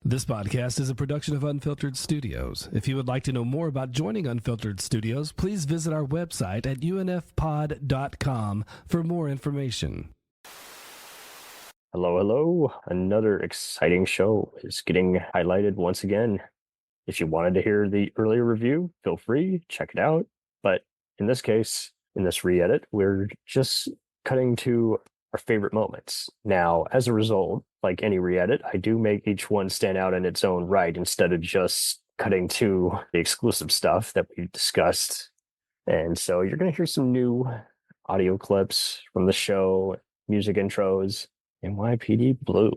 This podcast is a production of Unfiltered Studios. If you would like to know more about joining Unfiltered Studios, please visit our website at unfpod.com for more information. Hello. Another exciting show is getting highlighted once again. If you wanted to hear the earlier review, feel free, check it out. But in this case, in this re-edit, we're just cutting to our favorite moments. Now, as a result, like any re-edit, I do make each one stand out in its own right instead of just cutting to the exclusive stuff that we've discussed. And so you're going to hear some new audio clips from the show, music intros. NYPD Blue,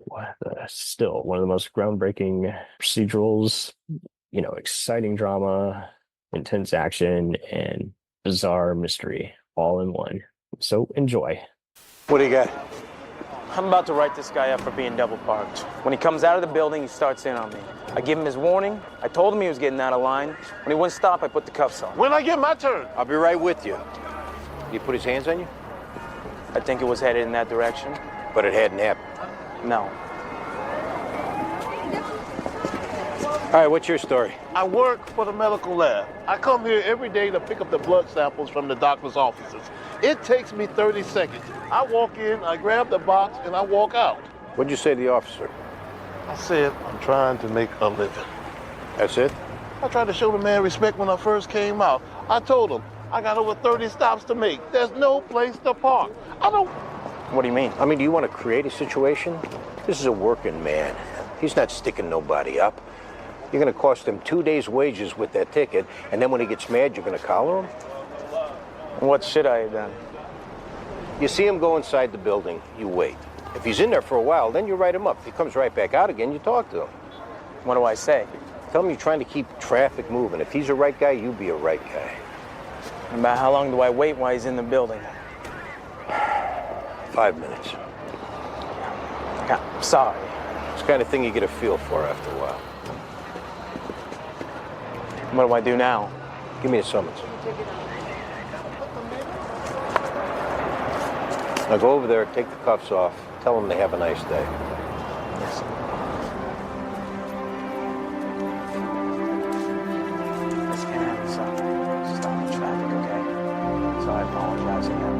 still one of the most groundbreaking procedurals, exciting drama, intense action, and bizarre mystery all in one. So enjoy. What do you got? I'm about to write this guy up for being double parked. When he comes out of the building, he starts in on me. I give him his warning. I told him he was getting out of line. When he wouldn't stop, I put the cuffs on. When I get my turn? I'll be right with you. Did he put his hands on you? I think it was headed in that direction. But it hadn't happened. No. All right, what's your story? I work for the medical lab. I come here every day to pick up the blood samples from the doctor's offices. It takes me 30 seconds. I walk in, I grab the box, and I walk out. What'd you say to the officer? I said, I'm trying to make a living. That's it? I tried to show the man respect when I first came out. I told him, I got over 30 stops to make. There's no place to park. What do you mean? I mean, do you want to create a situation? This is a working man. He's not sticking nobody up. You're going to cost him 2 days' wages with that ticket, and then when he gets mad, you're going to collar him? What should I have done? You see him go inside the building, you wait. If he's in there for a while, then you write him up. If he comes right back out again, you talk to him. What do I say? Tell him you're trying to keep traffic moving. If he's a right guy, you be a right guy. About how long do I wait while he's in the building? 5 minutes. Yeah, sorry. It's the kind of thing you get a feel for after a while. What do I do now? Give me a summons. Now go over there, take the cuffs off, tell them they have a nice day. Yes. This can't happen, son. Stop the traffic, okay? So I apologize again.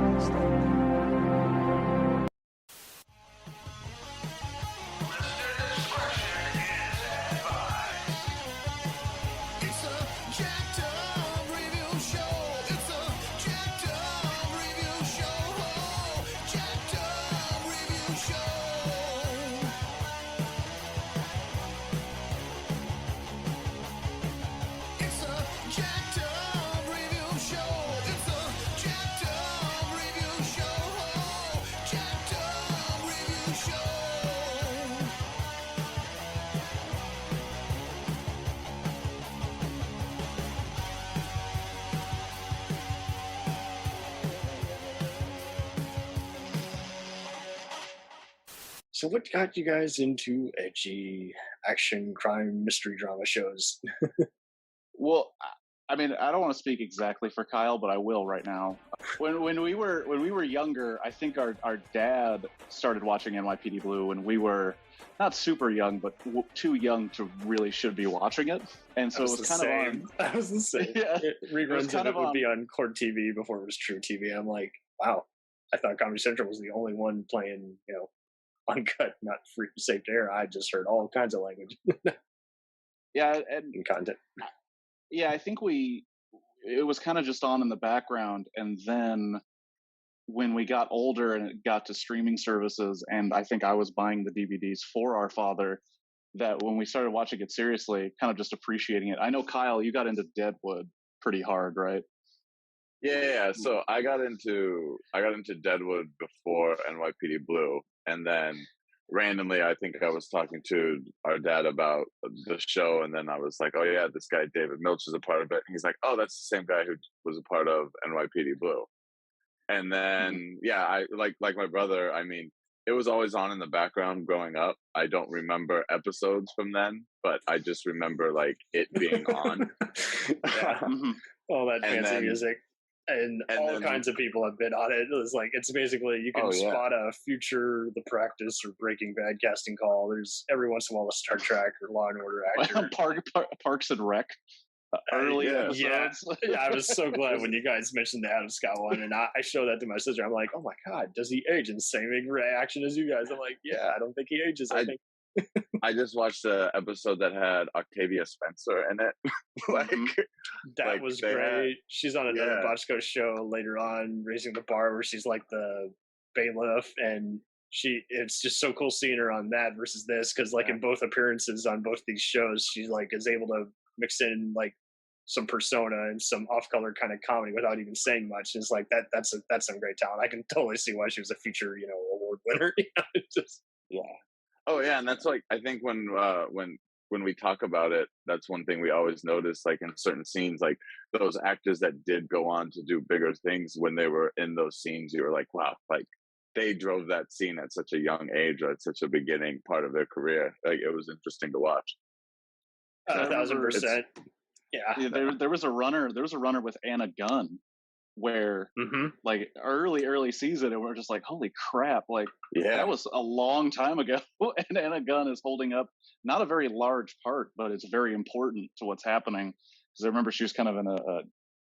So what got you guys into edgy action, crime, mystery drama shows? Well, I mean, I don't want to speak exactly for Kyle, but I will right now. When we were younger, I think our dad started watching NYPD Blue when we were not super young, but too young to really should be watching it. And so it was kind of on. That was the same. Yeah, Reruns of it would be on Court TV before it was True TV. I'm like, wow, I thought Comedy Central was the only one playing, uncut, not free, safe to air. I just heard all kinds of language. Yeah, and content. Yeah, I think it was kind of just on in the background, and then when we got older and it got to streaming services, and I think I was buying the DVDs for our father, that when we started watching it seriously, kind of just appreciating it. I know, Kyle, you got into Deadwood pretty hard, right? Yeah. So I got into Deadwood before NYPD Blue, and then randomly, I think I was talking to our dad about the show, and then I was like, "Oh yeah, this guy David Milch is a part of it." And he's like, "Oh, that's the same guy who was a part of NYPD Blue." And then, yeah, I like my brother. I mean, it was always on in the background growing up. I don't remember episodes from then, but I just remember like it being on. Yeah. All that fancy music. And And all then- kinds of people have been on it. It's like, it's basically, you can Oh, yeah. spot a future The Practice or Breaking Bad casting call. There's every once in a while a Star Trek or Law and Order actor. Parks and Rec. Early episodes. Yeah, I was so glad when you guys mentioned the Adam Scott one, and I showed that to my sister. I'm like, oh my god, does he age? And same reaction as you guys. I'm like, yeah, I don't think he ages. I think I just watched the episode that had Octavia Spencer in it. that like, was they great. had- She's on another yeah. Bochco show later on, Raising the Bar, where she's like the bailiff, and it's just so cool seeing her on that versus this, because like in both appearances on both these shows, she like is able to mix in like some persona and some off-color kind of comedy without even saying much. It's like that's some great talent. I can totally see why she was a future award winner. It's just, Oh yeah, and that's like, I think when we talk about it, that's one thing we always notice, like in certain scenes, like those actors that did go on to do bigger things, when they were in those scenes, you were like, wow, like they drove that scene at such a young age or at such a beginning part of their career. Like it was interesting to watch. 1,000%. Yeah, there was a runner with Anna Gunn where like early season, and we're just like, holy crap, like that was a long time ago. And Anna Gunn is holding up not a very large part, but it's very important to what's happening, because I remember she was kind of in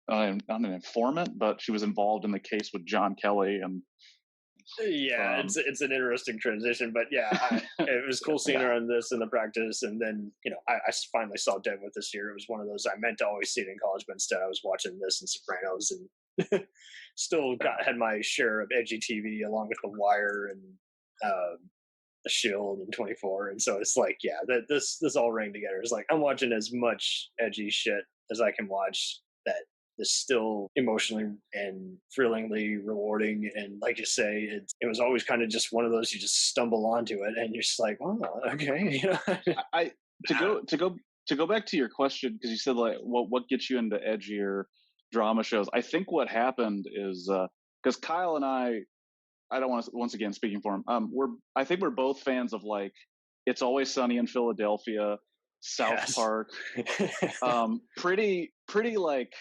not an informant, but she was involved in the case with John Kelly. And it's an interesting transition, but it was cool seeing her on this in The Practice, and then I finally saw Deadwood this year. It was one of those I meant to always see it in college, but instead I was watching this and Sopranos, and still had my share of edgy TV along with The Wire and The Shield and 24, and so it's like this all rang together. It's like I'm watching as much edgy shit as I can watch that is still emotionally and thrillingly rewarding, and like you say, it was always kind of just one of those, you just stumble onto it and you're just like, oh, okay. To go back to your question, because you said like what gets you into edgier drama shows. I think what happened is because Kyle and I don't want to, once again speaking for him, I think we're both fans of like It's Always Sunny in Philadelphia, South Park, pretty like,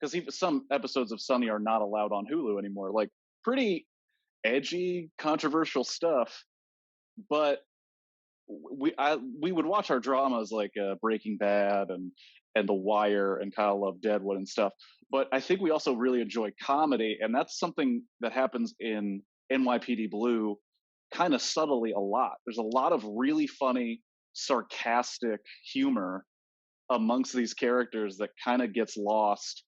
because even some episodes of Sunny are not allowed on Hulu anymore. Like pretty edgy, controversial stuff. But we would watch our dramas like Breaking Bad and The Wire, and Kyle loved Deadwood and stuff. But I think we also really enjoy comedy, and that's something that happens in NYPD Blue kind of subtly a lot. There's a lot of really funny, sarcastic humor amongst these characters that kind of gets lost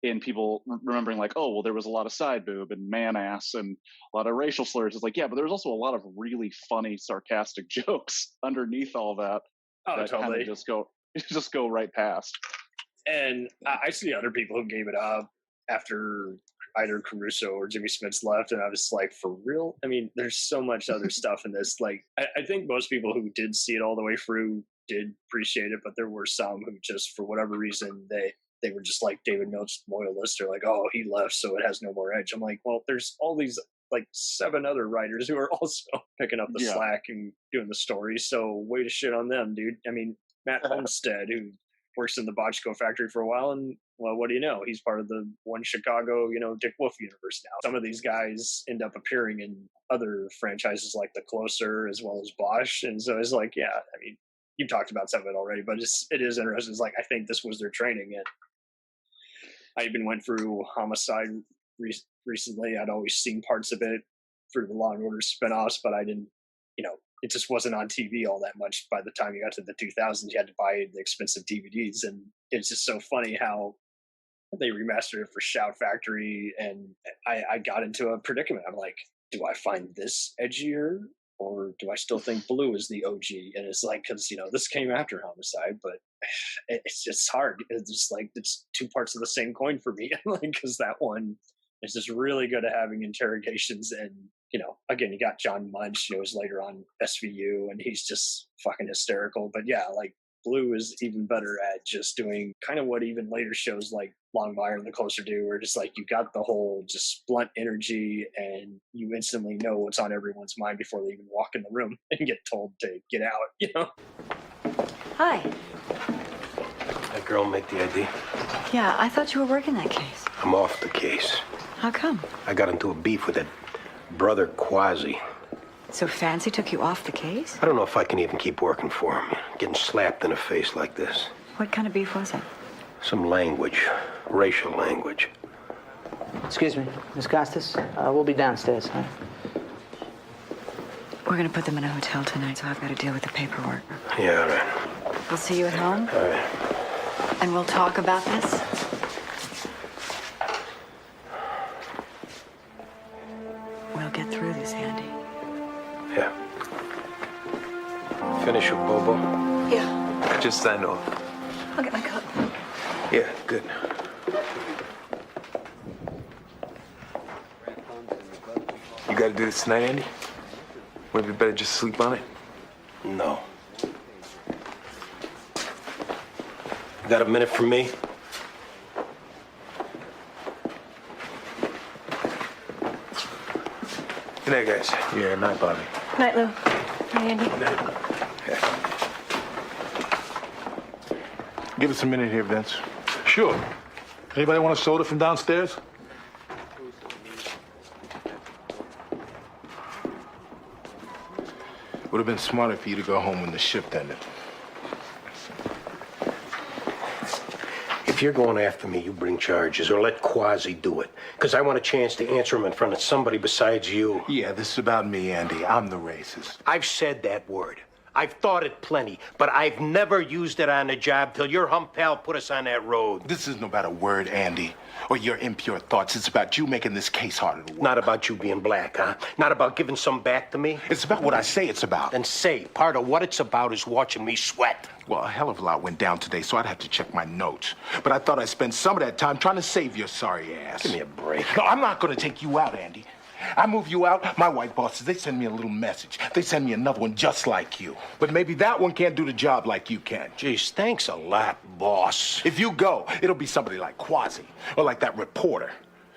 in people remembering like, oh, well, there was a lot of side boob and man ass and a lot of racial slurs. It's like, yeah, but there's also a lot of really funny, sarcastic jokes underneath all that. Oh, totally. Just go right past. And I see other people who gave it up after either Caruso or Jimmy Smits left, and I was like, for real? I mean, there's so much other stuff in this. Like, I think most people who did see it all the way through did appreciate it, but there were some who just, for whatever reason, they were just like David Milch loyalists. They're like, oh, he left, so it has no more edge. I'm like, well, there's all these like 7 other writers who are also picking up the slack and doing the stories. So way to shit on them, dude. I mean, Matt Olmstead, who works in the Bochco factory for a while, and well, what do you know? He's part of the One Chicago, Dick Wolf universe now. Some of these guys end up appearing in other franchises like The Closer as well as Bosch, and so it's like, I mean, you talked about some of it already, but it is interesting. It's like, I think this was their training. And I even went through Homicide recently. I'd always seen parts of it through the Law and Order spinoffs, but I didn't, it just wasn't on TV all that much. By the time you got to the 2000s, you had to buy the expensive DVDs. And it's just so funny how they remastered it for Shout Factory. And I got into a predicament. I'm like, do I find this edgier, or do I still think Blue is the OG? And it's like, because, this came after Homicide, but it's just hard. It's just like, it's 2 parts of the same coin for me. Because that one is just really good at having interrogations. And, again, you got John Munch, who's later on SVU, and he's just fucking hysterical. But like, Blue is even better at just doing kind of what even later shows like Longmire and The Closer do, where just like you got the whole just blunt energy, and you instantly know what's on everyone's mind before they even walk in the room and get told to get out, Hi. That girl make the ID? Yeah, I thought you were working that case. I'm off the case. How come? I got into a beef with that brother Quasi. So Fancy took you off the case? I don't know if I can even keep working for him. Getting slapped in the face like this. What kind of beef was it? Some language. Racial language. Excuse me, Miss Costas. We'll be downstairs, huh? We're gonna put them in a hotel tonight, so I've got to deal with the paperwork. Yeah, all right. We'll see you at home. All right. And we'll talk about this. We'll get through this, Andy. Yeah. Finish with Bobo? Yeah. Just sign off. I'll get my coat. Yeah, good. You gotta do this tonight, Andy? Maybe better just sleep on it? No. Got a minute from me? Good night, guys. Yeah, night, Bobby. Night, Lou. Hi, Andy. Give us a minute here, Vince. Sure. Anybody want a soda from downstairs? Would have been smarter for you to go home when the shift ended. If you're going after me, you bring charges, or let Quasi do it. Because I want a chance to answer him in front of somebody besides you. Yeah, this is about me, Andy. I'm the racist. I've said that word. I've thought it plenty, but I've never used it on the job till your hump pal put us on that road. This isn't about a word, Andy, or your impure thoughts. It's about you making this case harder to work. Not about you being black, huh? Not about giving some back to me? It's about what I say it's about. Then say, part of what it's about is watching me sweat. Well, a hell of a lot went down today, so I'd have to check my notes. But I thought I'd spend some of that time trying to save your sorry ass. Give me a break. No, I'm not going to take you out, Andy. I move you out, my white bosses, they send me a little message. They send me another one just like you. But maybe that one can't do the job like you can. Geez, thanks a lot, boss. If you go, it'll be somebody like Quasi, or like that reporter.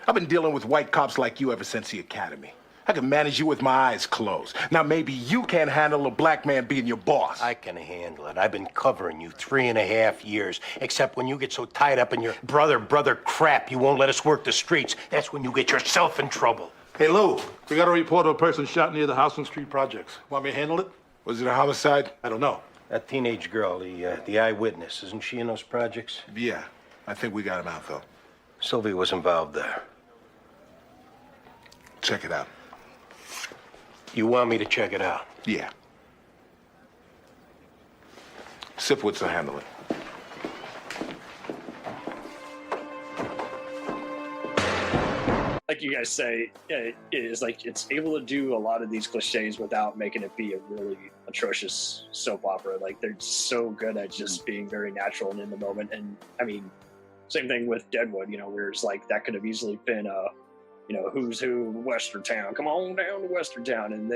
I've been dealing with white cops like you ever since the academy. I can manage you with my eyes closed. Now, maybe you can't handle a black man being your boss. I can handle it. I've been covering you 3.5 years, except when you get so tied up in your brother crap, you won't let us work the streets. That's when you get yourself in trouble. Hey, Lou, we got a report of a person shot near the Housing Street projects. Want me to handle it? Was it a homicide? I don't know. That teenage girl, the eyewitness, isn't she in those projects? Yeah, I think we got him out, though. Sylvia was involved there. Check it out. You want me to check it out? Yeah. Sipwitz will handle it. Like you guys say, it is like it's able to do a lot of these cliches without making it be a really atrocious soap opera. Like they're so good at just being very natural and in the moment. And I mean, same thing with Deadwood, where it's like that could have easily been a, who's who, Western Town. Come on down to Western Town. And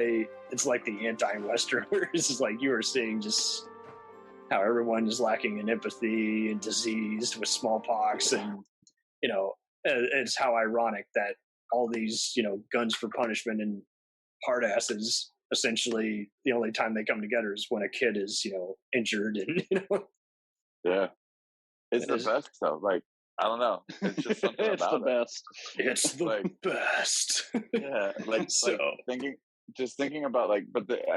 it's like the anti-Western, where it's just like you are seeing just how everyone is lacking in empathy and diseased with smallpox. And, it's how ironic that all these, guns for punishment and hard asses, essentially the only time they come together is when a kid is, injured and, Yeah. It's the best stuff. Like, I don't know. It's just something It's about the best. It's the best. Yeah. Like, So thinking about I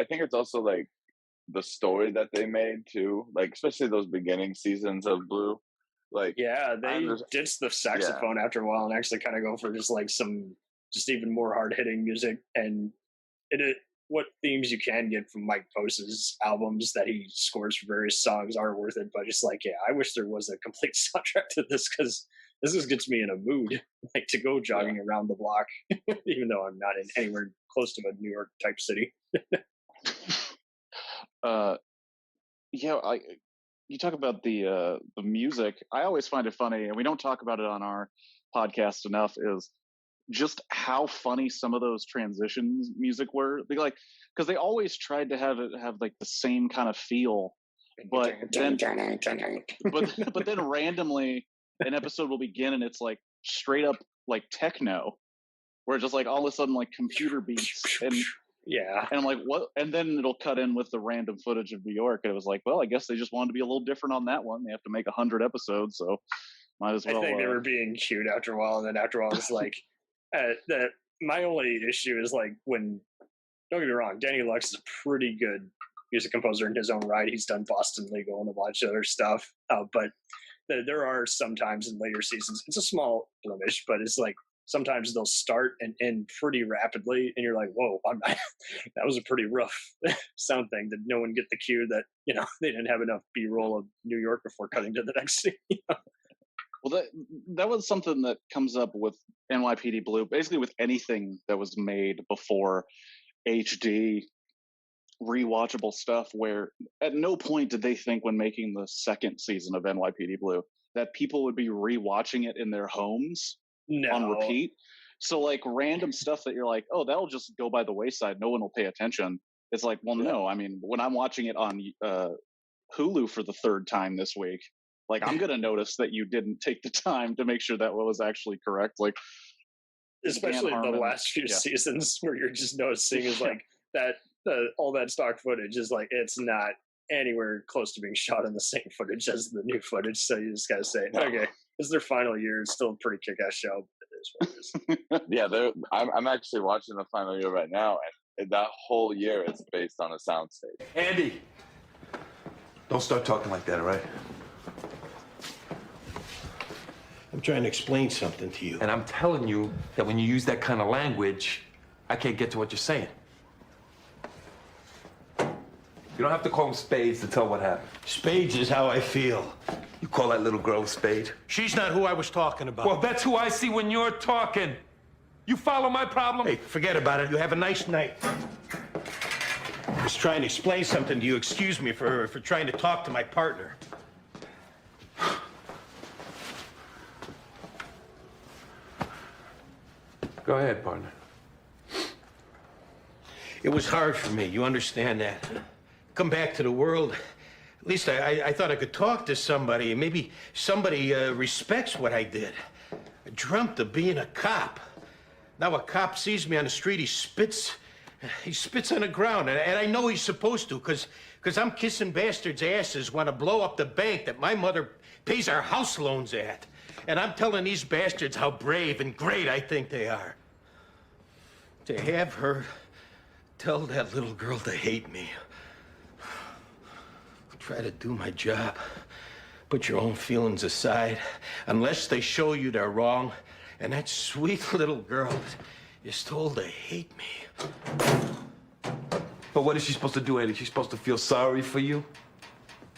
think it's also like the story that they made too. Like, especially those beginning seasons of Blue. Like, yeah, they ditch the saxophone after a while and actually kind of go for just like some just even more hard hitting music. And what themes you can get from Mike Post's albums that he scores for various songs are worth it. But just like, yeah, I wish there was a complete soundtrack to this, because this just gets me in a mood like to go jogging around the block, even though I'm not in anywhere close to a New York type city. You talk about the music. I always find it funny, and we don't talk about it on our podcast enough, is just how funny some of those transitions music were. Because they always tried to have like the same kind of feel, but then randomly an episode will begin and it's like straight up like techno, where just like all of a sudden like computer beats and. Yeah. And I'm like, what? And then it'll cut in with the random footage of New York. And it was like, well, I guess they just wanted to be a little different on that one. They have to make 100 episodes. So Might as well. I think they were being cute after a while, and then after a while, it's like my only issue is like when. Don't get me wrong, Danny Lux is a pretty good music composer in his own right. He's done Boston Legal and a bunch of other stuff, but there are some times in later seasons. It's a small blemish, but it's like sometimes they'll start and end pretty rapidly, and you're like, "Whoa, that was a pretty rough sound thing." Did no one get the cue that they didn't have enough B-roll of New York before cutting to the next scene? Well, that was something that comes up with NYPD Blue, basically with anything that was made before HD rewatchable stuff, where at no point did they think when making the second season of NYPD Blue that people would be rewatching it in their homes on repeat. So like random stuff that you're like, oh, that'll just go by the wayside. No one will pay attention. It's like, well, no, I mean, when I'm watching it on Hulu for the third time this week, like I'm going to notice that you didn't take the time to make sure that was actually correct. Like, especially the last few seasons where you're just noticing is like that all that stock footage is like it's not anywhere close to being shot in the same footage as the new footage. So you just gotta say, okay, this is their final year. It's still a pretty kick-ass show. It is what it is. Yeah, I'm actually watching the final year right now, and that whole year is based on a soundstage. Andy, don't start talking like that, all right? I'm trying to explain something to you. And I'm telling you that when you use that kind of language, I can't get to what you're saying. You don't have to call him Spades to tell what happened. Spades is how I feel. You call that little girl Spade? She's not who I was talking about. Well, that's who I see when you're talking. You follow my problem? Hey, forget about it. You have a nice night. I was trying to explain something to you. Excuse me for trying to talk to my partner. Go ahead, partner. It was hard for me. You understand that? Come back to the world. At least I thought I could talk to somebody. Maybe somebody respects what I did. I dreamt of being a cop. Now a cop sees me on the street, he spits on the ground. And I know he's supposed to, because I'm kissing bastards' asses, want to blow up the bank that my mother pays our house loans at. And I'm telling these bastards how brave and great I think they are. To have her tell that little girl to hate me. Try to do my job. Put your own feelings aside. Unless they show you they're wrong. And that sweet little girl is told to hate me. But what is she supposed to do, Eddie? She's supposed to feel sorry for you?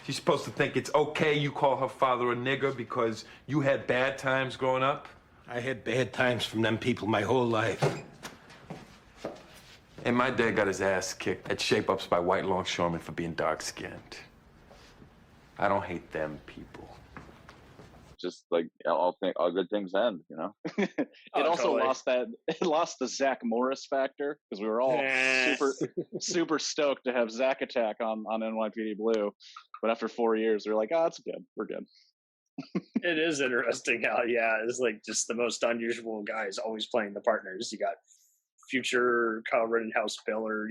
She's supposed to think it's okay you call her father a nigger because you had bad times growing up? I had bad times from them people my whole life. And my dad got his ass kicked at shape-ups by white longshoremen for being dark-skinned. I don't hate them people. Just like all good things end, It also totally. lost the Zach Morris factor because we were all super stoked to have Zach Attack on NYPD Blue, but after 4 years, we were like, it's good, we're good. It is interesting how it's like just the most unusual guys always playing the partners. You got future Kyle Rittenhouse Biller,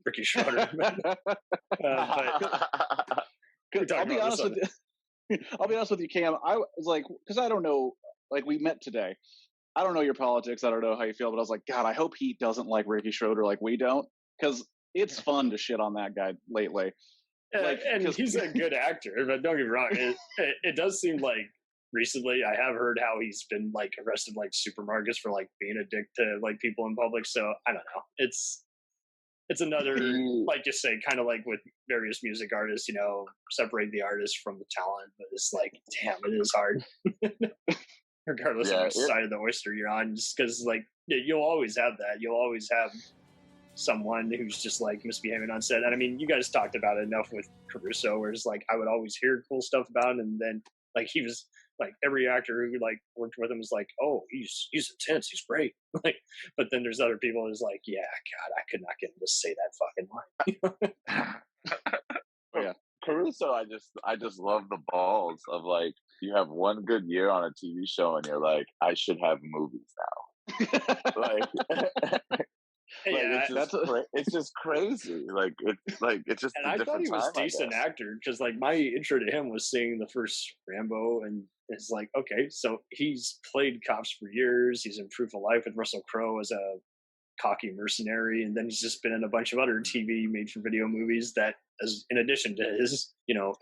Ricky Schroeder. I'll be honest with you, Cam. I was like, because I don't know, like we met today. I don't know your politics. I don't know how you feel, but I was like, God, I hope he doesn't like Ricky Schroeder like we don't, because it's fun to shit on that guy lately. And he's a good actor, but don't get me wrong. It does seem like recently I have heard how he's been like arrested like supermarkets for like being a dick to like people in public. So I don't know. It's another, like just say, kind of like with various music artists, separate the artist from the talent. But it's like, damn, it is hard, regardless of which side of the oyster you're on. Just because, like, you'll always have that. You'll always have someone who's just like misbehaving on set. And I mean, you guys talked about it enough with Caruso, where it's like I would always hear cool stuff about him, and then like he was like every actor who like worked with him was like, oh, he's intense, he's great. Like, but then there's other people who's like, yeah, God, I could not get him to say that fucking line. Yeah, Caruso, I just love the balls of like you have one good year on a TV show and you're like, I should have movies now. Like, Yeah, it's just crazy. It's just. And a I thought different he was time, I decent guess. actor because like my intro to him was seeing the first Rambo, and it's like, okay, so he's played cops for years. He's in Proof of Life with Russell Crowe as a cocky mercenary, and then he's just been in a bunch of other TV made for video movies that, as in addition to his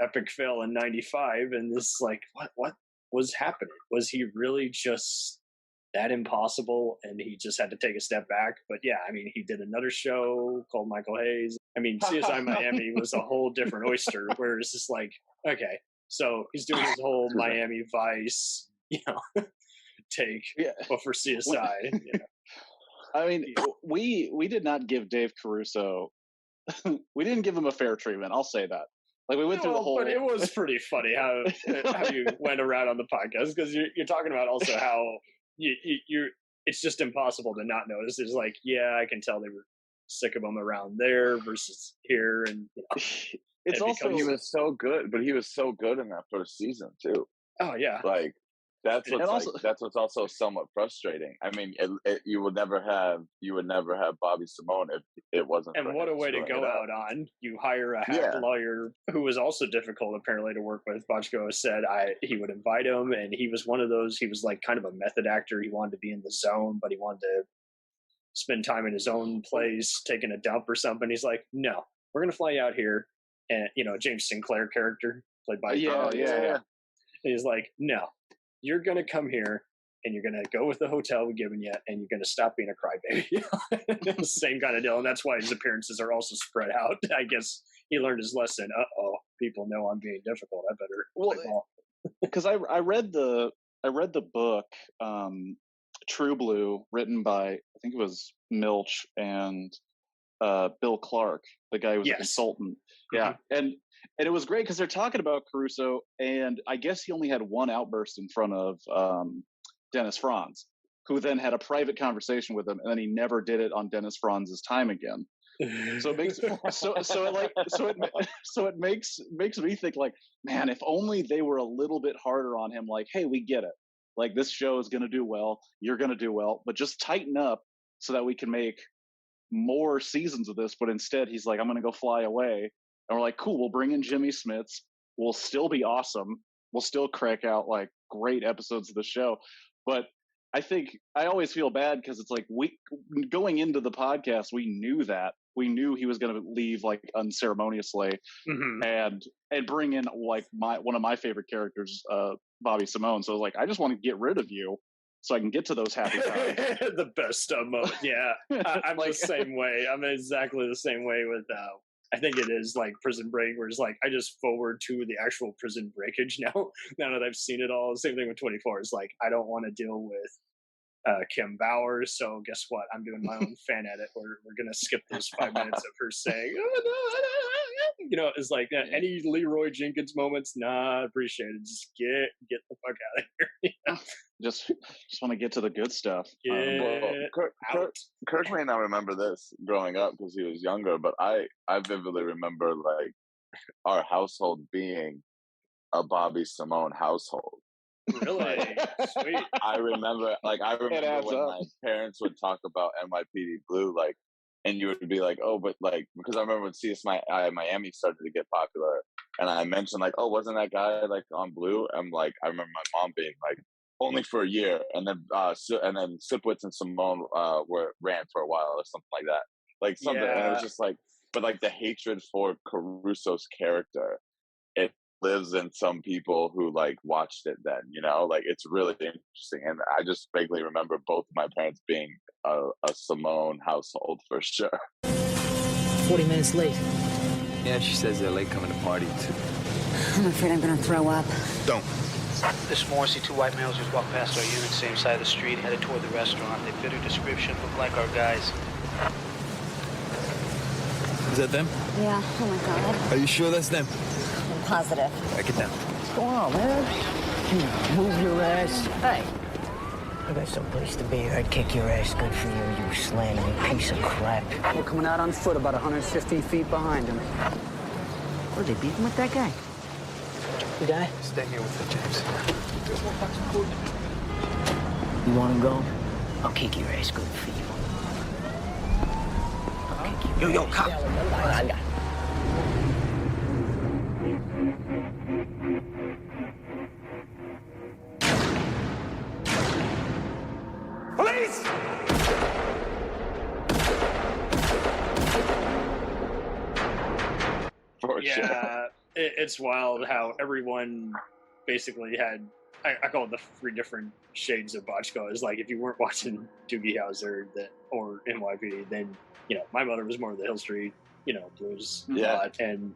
epic fail in '95, and this like what was happening? Was he really just that impossible and he just had to take a step back? But yeah, I mean, he did another show called Michael Hayes. I mean, CSI Miami was a whole different oyster, where it's just like, okay, so he's doing his whole Miami Vice take, but for CSI. I mean, we did not give Dave Caruso, we didn't give him a fair treatment. I'll say that. Like we went through the whole. But it was pretty funny how you went around on the podcast, because you're talking about also how you're. It's just impossible to not notice. It's like, yeah, I can tell they were sick of him around there versus here, and it's also he was so good, but he was so good in that first season too. Oh yeah, like that's what's also somewhat frustrating. I mean, you would never have Bobby Simone if it wasn't. And what a way to go out on! You hire a hack lawyer who was also difficult apparently to work with. Bochco said he would invite him, and he was one of those. He was like kind of a method actor. He wanted to be in the zone, but he wanted to spend time in his own place, taking a dump or something. He's like, no, we're gonna fly you out here, and James Sinclair character played by yeah. And he's like, no. You're going to come here and you're going to go with the hotel we've given you, and you're going to stop being a crybaby. Same kind of deal. And that's why his appearances are also spread out. I guess he learned his lesson. People know I'm being difficult. I better. Because I read the book, True Blue, written by, I think it was Milch and Bill Clark, the guy who was a consultant. Yeah. And it was great because they're talking about Caruso, and I guess he only had one outburst in front of Dennis Franz, who then had a private conversation with him, and then he never did it on Dennis Franz's time again. So it makes it makes me think like, man, if only they were a little bit harder on him. Like, hey, we get it. Like, this show is going to do well. You're going to do well, but just tighten up so that we can make more seasons of this. But instead, he's like, I'm going to go fly away. And we're like, cool, we'll bring in Jimmy Smits. We'll still be awesome. We'll still crank out like great episodes of the show. But I think I always feel bad because it's like going into the podcast, we knew that. We knew he was going to leave like unceremoniously and bring in like one of my favorite characters, Bobby Simone. So I was like, I just want to get rid of you so I can get to those happy times. The best moment. Yeah. I'm like, the same way. I'm exactly the same way with I think it is like Prison Break, where it's like I just forward to the actual prison breakage now that I've seen it all. Same thing with 24. It's like I don't want to deal with Kim Bowers, so guess what? I'm doing my own fan edit. We're gonna skip those 5 minutes of her saying, it's like any Leroy Jenkins moments. Nah, appreciate it. Just get the fuck out of here. Just want to get to the good stuff. Kirk may not remember this growing up because he was younger, but I vividly remember like our household being a Bobby Simone household. Really? Sweet. I remember when my parents would talk about NYPD Blue, like, and you would be like, oh, but like, because I remember when CSI Miami started to get popular, and I mentioned like, oh, wasn't that guy like on Blue? I'm like, I remember my mom being like, only for a year, and then Sipowicz and Simone ran for a while or something like that, like something, and it was just like, but like the hatred for Caruso's character, it lives in some people who like watched it then, like it's really interesting. And I just vaguely remember both my parents being a Simone household for sure. 40 minutes late. Yeah, she says they're late coming to party too. I'm afraid I'm gonna throw up. Don't. This morning, see two white males just walked past our unit, same side of the street, headed toward the restaurant. They fit our description, look like our guys. Is that them? Yeah, oh my God. Are you sure that's them? I'm positive. Back it down. What's going on, man? Move your ass. Hey. I got someplace to be. I'd kick your ass good for you, you slamming piece of crap. We're coming out on foot about 150 feet behind him. Were they beefing with that guy? The guy? Stay here with the James. You want to go? I'll kick your ass good for you. Yo, cop. Police! Yeah, it's wild how everyone basically had. I call it the 3 different shades of Botchko. It's like if you weren't watching Doogie Howser or NYPD, then my mother was more of the Hill Street, blues a lot, and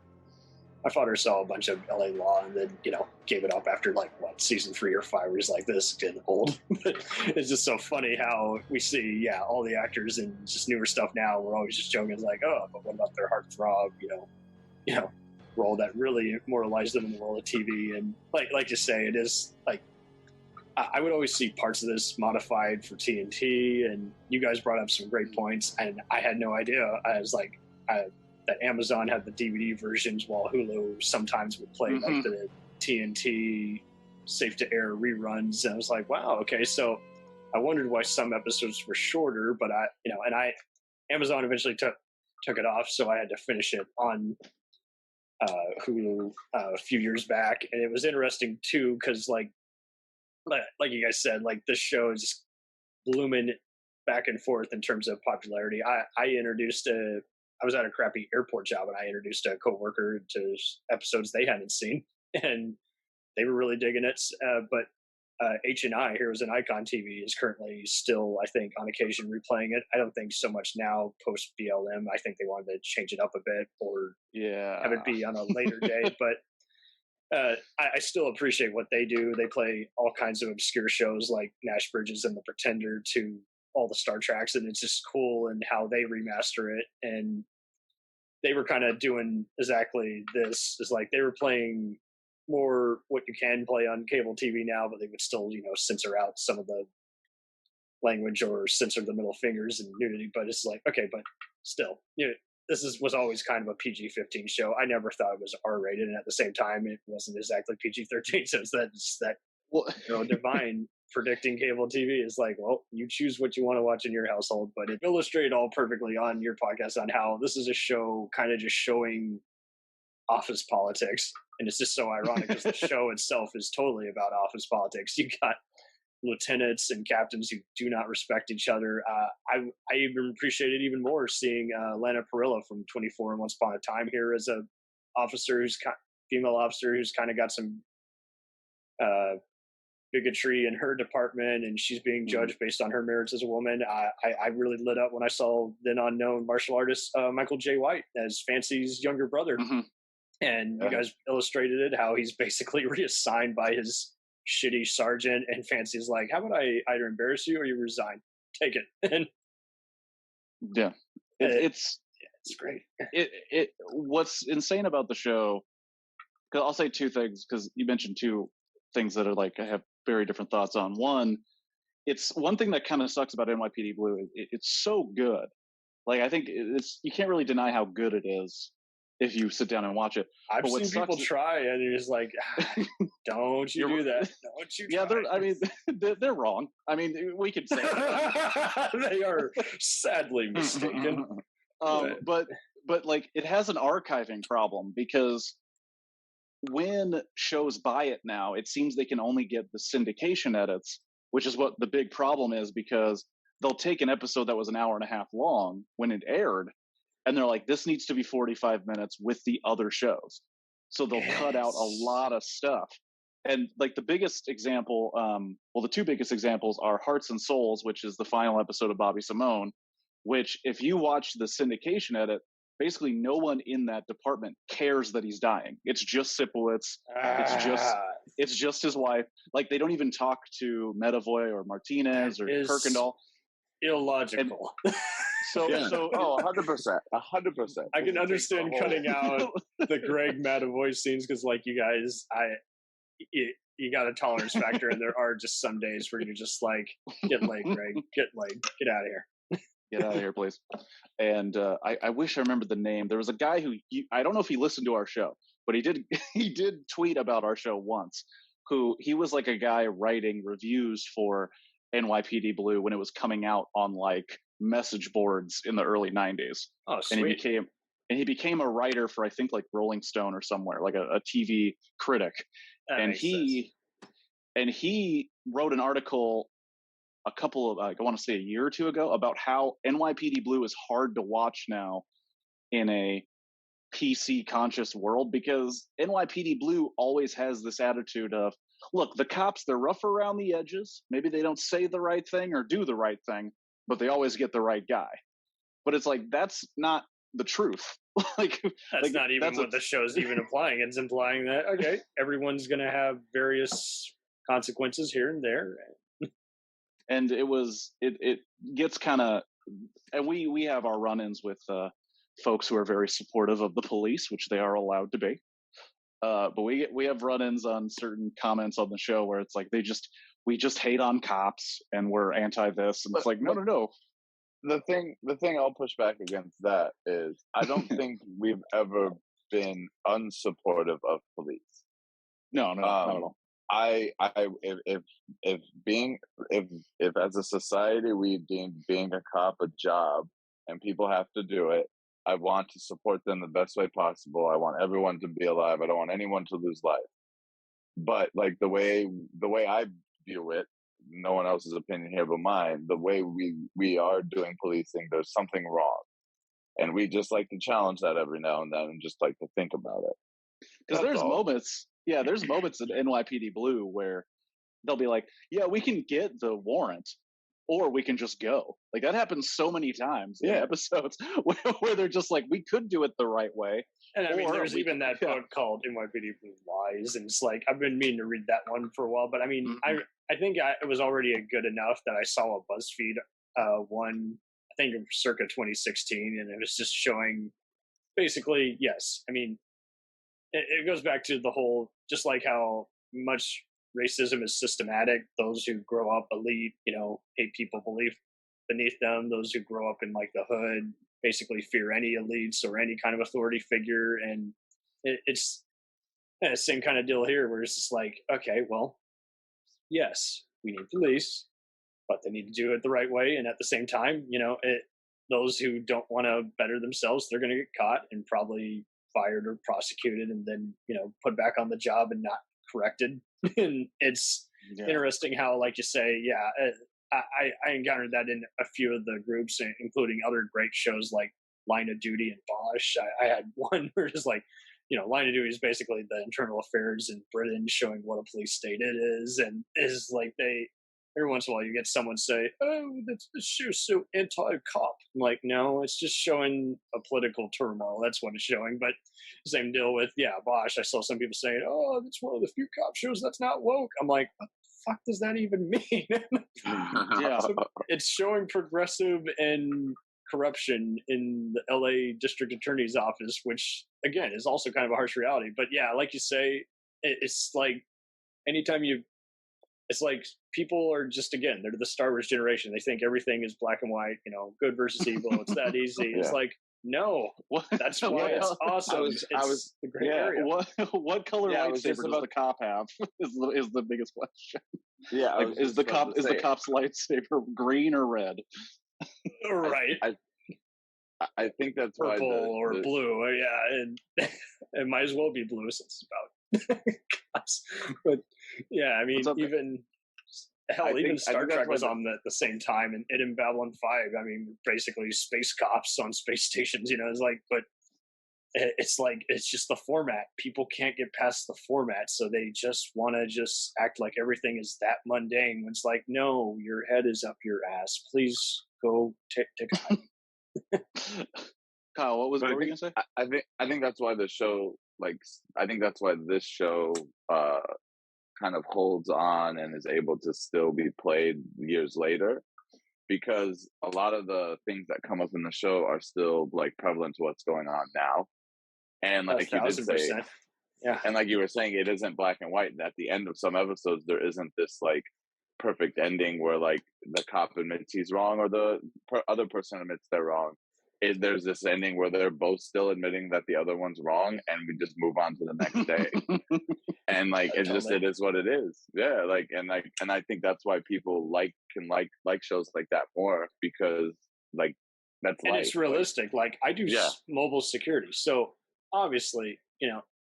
my father saw a bunch of LA Law and then gave it up after season 3 or 5. Where he's like, this is getting old. But it's just so funny how we see all the actors in just newer stuff now. We're always just joking, it's like, oh, but what about their heartthrob? Role that really immortalized them in the world of TV. And like you say, it is like I would always see parts of this modified for TNT, and you guys brought up some great points, and I had no idea. I was like, that Amazon had the DVD versions, while Hulu sometimes would play like the TNT safe to air reruns, and I was like, wow, okay. So I wondered why some episodes were shorter, but Amazon eventually took it off, so I had to finish it on Hulu a few years back. And it was interesting too, because like you guys said, like this show is just blooming back and forth in terms of popularity. I was at a crappy airport job, and I introduced a coworker to episodes they hadn't seen, and they were really digging it. But H&I, Heroes and Icon TV, is currently still, I think, on occasion replaying it. I don't think so much now post BLM. I think they wanted to change it up a bit, or have it be on a later day. But I still appreciate what they do. They play all kinds of obscure shows like Nash Bridges and The Pretender to all the Star Treks, and it's just cool and how they remaster it. And they were kind of doing exactly this. Is like they were playing more what you can play on cable TV now, but they would still, censor out some of the language or censor the middle fingers and nudity. But it's like, okay, but still, this was always kind of a PG-15 show. I never thought it was R-rated, and at the same time, it wasn't exactly PG-13. So it's that divine predicting cable TV is like, well, you choose what you want to watch in your household. But it illustrated all perfectly on your podcast on how this is a show kind of just showing office politics. And it's just so ironic because the show itself is totally about office politics. You got lieutenants and captains who do not respect each other. I even appreciated even more seeing Lana Parrilla from 24 and Once Upon a Time here as a female officer who's kind of got some bigotry in her department, and she's being judged based on her merits as a woman. I really lit up when I saw then unknown martial artist Michael J. White as Fancy's younger brother. And you guys illustrated it, how he's basically reassigned by his shitty sergeant, and Fancy's like, how about I either embarrass you or you resign? Take it. And it's great. What's insane about the show, because I'll say 2 things, because you mentioned 2 things that are like I have very different thoughts on. One, it's one thing that kind of sucks about NYPD Blue. It's so good. Like, I think you can't really deny how good it is if you sit down and watch it. I've seen people try, and you're just like, don't you do that. Don't you try. They're wrong. I mean, we could say that. They are sadly mistaken. But like, it has an archiving problem, because when shows buy it now, it seems they can only get the syndication edits, which is what the big problem is, because they'll take an episode that was an hour and a half long when it aired, and they're like, this needs to be 45 minutes with the other shows. So they'll cut out a lot of stuff. And like the biggest example, the 2 biggest examples are Hearts and Souls, which is the final episode of Bobby Simone, which if you watch the syndication edit, basically no one in that department cares that he's dying. It's just Sipowicz. It's just his wife. Like, they don't even talk to Medavoy or Martinez or Kirkendall. Illogical. So 100%. I can understand cutting out the Greg Medavoy scenes, because like you guys, you got a tolerance factor, and there are just some days where you're just like, get laid, Greg, get laid, get out of here. Get out of here, please. And I wish I remembered the name. There was a guy who, I don't know if he listened to our show, but he did tweet about our show once, who he was like a guy writing reviews for NYPD Blue when it was coming out on like message boards in the early 90s. Oh, and sweet. he became a writer for, I think, like Rolling Stone or somewhere, like a TV critic. That And makes sense. he wrote an article a couple of, I want to say a year or two ago, about how NYPD Blue is hard to watch now in a PC conscious world, because NYPD Blue always has this attitude of, look, the cops, they're rough around the edges. Maybe they don't say the right thing or do the right thing, but they always get the right guy. But it's like, that's not the truth. That's not even what the show's even implying. It's implying that, okay, everyone's going to have various consequences here and there. And it gets kind of, and we have our run-ins with folks who are very supportive of the police, which they are allowed to be. But we have run-ins on certain comments on the show where it's like, we just hate on cops and we're anti this, and it's like, no. The thing I'll push back against that is, I don't think we've ever been unsupportive of police. No, not at all. If as a society we deem being a cop a job and people have to do it, I want to support them the best way possible. I want everyone to be alive. I don't want anyone to lose life. But like the way I view it, no one else's opinion here but mine, the way we are doing policing, there's something wrong. And we just like to challenge that every now and then and just like to think about it. Because there's moments in NYPD Blue where they'll be like, yeah, we can get the warrant, or we can just go. Like, that happens so many times in episodes where they're just like, we could do it the right way. And I mean, there's even that book called NYPD Blue Lies, and it's like, I've been meaning to read that one for a while, but I mean, I think it was already good enough that I saw a BuzzFeed one, I think circa 2016, and it was just showing basically, yes, I mean, it goes back to the whole, just like how much racism is systematic. Those who grow up elite, hate people beneath them. Those who grow up in like the hood basically fear any elites or any kind of authority figure. And it's the same kind of deal here, where it's just like, okay, well, yes, we need police, but they need to do it the right way. And at the same time, those who don't want to better themselves, they're going to get caught and probably fired or prosecuted, and then put back on the job and not corrected. And it's interesting how, like you say, I encountered that in a few of the groups, including other great shows like Line of Duty and Bosch. I had one where it's like, Line of Duty is basically the internal affairs in Britain, showing what a police state it is, and is like every once in a while you get someone say, oh, this show's so anti-cop. I'm like, no, it's just showing a political turmoil. That's what it's showing. But same deal with, Bosch. I saw some people saying, oh, that's one of the few cop shows that's not woke. I'm like, what the fuck does that even mean? So it's showing progressive and corruption in the LA District Attorney's office, which, again, is also kind of a harsh reality. But like you say, it's like anytime it's like people are just, again, they're the Star Wars generation. They think everything is black and white, good versus evil. It's that easy. It's like, no, that's why it's awesome. It's the gray area. What color lightsaber does the cop have? is the biggest question. Yeah, like, is the cop's lightsaber green or red? Right. I think that's purple why or blue. Yeah, and it might as well be blue since it's about cops. But I mean, even Star Trek was on at the same time, and in Babylon 5, I mean, basically space cops on space stations. It's like, but it's like, it's just the format. People can't get past the format, so they just want to just act like everything is that mundane. When it's like, no, your head is up your ass. Please go take a hike. Kyle, what were you gonna say? I think that's why the show, I think that's why this show kind of holds on and is able to still be played years later, because a lot of the things that come up in the show are still like prevalent to what's going on now. And like you did say, and like you were saying, it isn't black and white. At the end of some episodes, there isn't this like perfect ending where like the cop admits he's wrong or the other person admits they're wrong. There's this ending where they're both still admitting that the other one's wrong, and we just move on to the next day. And like it is what it is. Yeah, and I think that's why people can like shows like that more, because like that's and life. it's realistic. Like I do Yeah. mobile security, so obviously,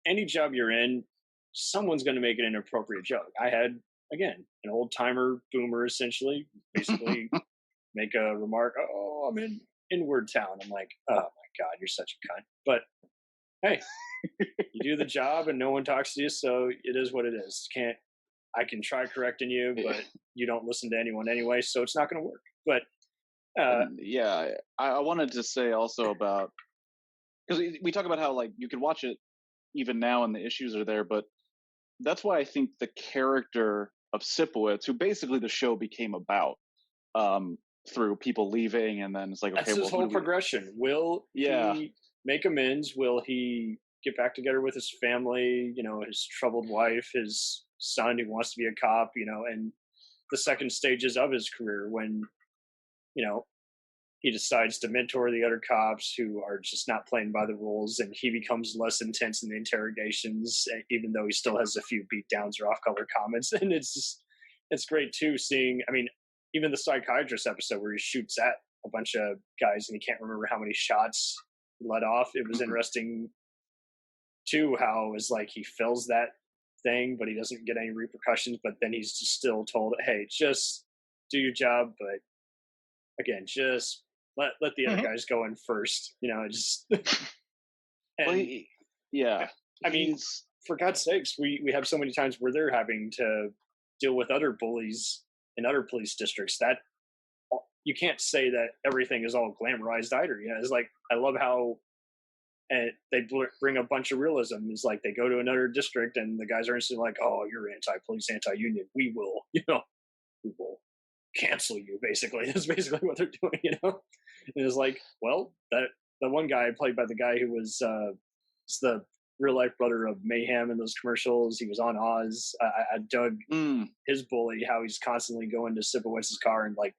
any job you're in, someone's going to make an inappropriate joke. I had again an old timer boomer essentially, basically make a remark. Oh, I'm in Inward Town. I'm like, oh my god, you're such a cunt. But hey, you do the job and no one talks to you, so it is what it is. I can try correcting you, but you don't listen to anyone anyway, so it's not going to work. But yeah, I wanted to say also about, because we talk about how like you could watch it even now and the issues are there, but that's why I think the character of Sipowicz, who basically the show became about, through people leaving, and then it's like, okay, that's his whole progression. Will he make amends? Will he get back together with his family? His troubled wife, his son who wants to be a cop. And the second stages of his career when he decides to mentor the other cops who are just not playing by the rules, and he becomes less intense in the interrogations, even though he still has a few beatdowns or off-color comments. And it's great too seeing. I mean, even the psychiatrist episode where he shoots at a bunch of guys and he can't remember how many shots he let off. It was interesting too how it was like he fills that thing, but he doesn't get any repercussions. But then he's just still told, "Hey, just do your job." But again, just let the other guys go in first. Just. Yeah. I mean, for God's sakes, we have so many times where they're having to deal with other bullies in other police districts. That you can't say that everything is all glamorized either. It's like I love how they bring a bunch of realism. It's like they go to another district and the guys are instantly like, "Oh, you're anti-police, anti-union. We will, we will cancel you." Basically, that's basically what they're doing. And it's like, well, the one guy played by the guy who was it's the real life brother of Mayhem in those commercials. He was on Oz. I dug his bully, how he's constantly going to Sipowicz's car and like,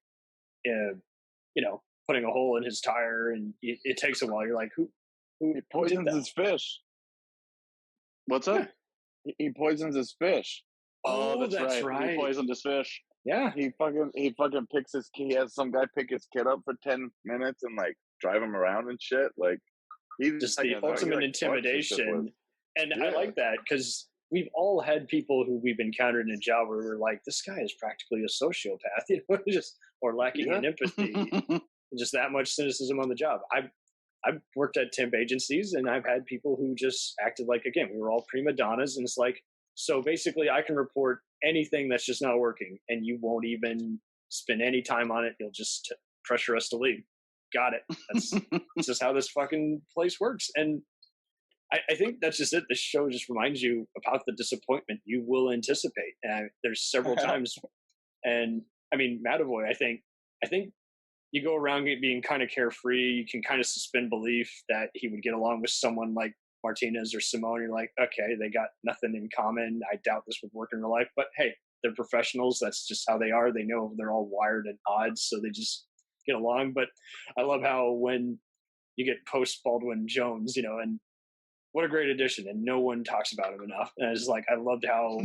putting a hole in his tire, and it takes a while. You're like, who he poisons his fish? What's up? He poisons his fish. Oh, that's right. He poisoned his fish. Yeah, he fucking picks his kid. He has some guy pick his kid up for 10 minutes and like drive him around and shit. Like. Just the ultimate intimidation. And I like that because we've all had people who we've encountered in a job where we're like, this guy is practically a sociopath, or lacking in empathy, just that much cynicism on the job. I've worked at temp agencies and I've had people who just acted like, again, we were all prima donnas, and it's like, so basically I can report anything that's just not working and you won't even spend any time on it. You'll just pressure us to leave. Got it. That's just how this fucking place works. And I think that's just it. This show just reminds you about the disappointment you will anticipate. And there's several times, and I mean, Matovoy, I think you go around being kind of carefree. You can kind of suspend belief that he would get along with someone like Martinez or Simone. You're like, okay, they got nothing in common. I doubt this would work in real life, but hey, they're professionals. That's just how they are. They know they're all wired at odds, so they just get along. But I love how when you get post Baldwin Jones, and what a great addition, and no one talks about him enough. And it's like I loved how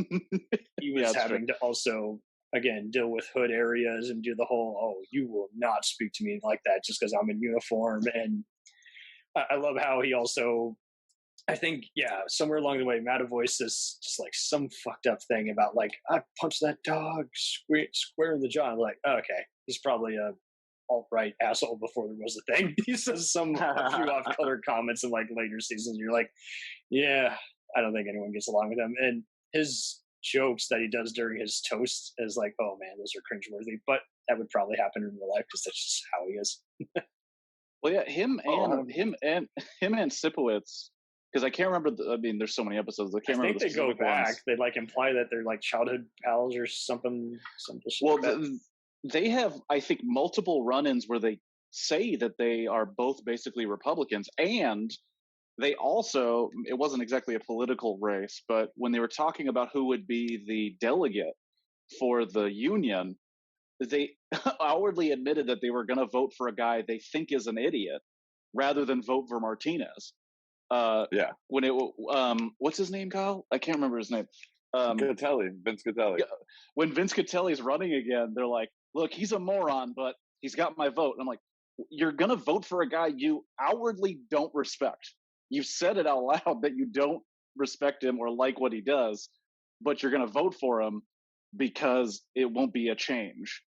he was having to also again deal with hood areas and do the whole, oh, you will not speak to me like that just because I'm in uniform. And I love how he also, I think, somewhere along the way, Matovoy says just like some fucked up thing about like, I punched that dog square in the jaw. I'm like, okay, he's probably a alt-right asshole before there was a thing. He says a few off-color comments in like later seasons. You're like, yeah, I don't think anyone gets along with him. And his jokes that he does during his toast is like, oh man, those are cringeworthy. But that would probably happen in real life because that's just how he is. Well, yeah, him and Sipowicz. Because I can't remember. There's so many episodes. I think they go back. Ones. They like imply that they're like childhood pals or something. Well, they have, I think, multiple run-ins where they say that they are both basically Republicans, and they also, it wasn't exactly a political race, but when they were talking about who would be the delegate for the union, they outwardly admitted that they were going to vote for a guy they think is an idiot rather than vote for Martinez. When it what's his name, Kyle? I can't remember his name. Vince Catelli. When Vince Catelli's running again, they're like, look, he's a moron, but he's got my vote. And I'm like, you're going to vote for a guy you outwardly don't respect. You've said it out loud that you don't respect him or like what he does, but you're going to vote for him because it won't be a change.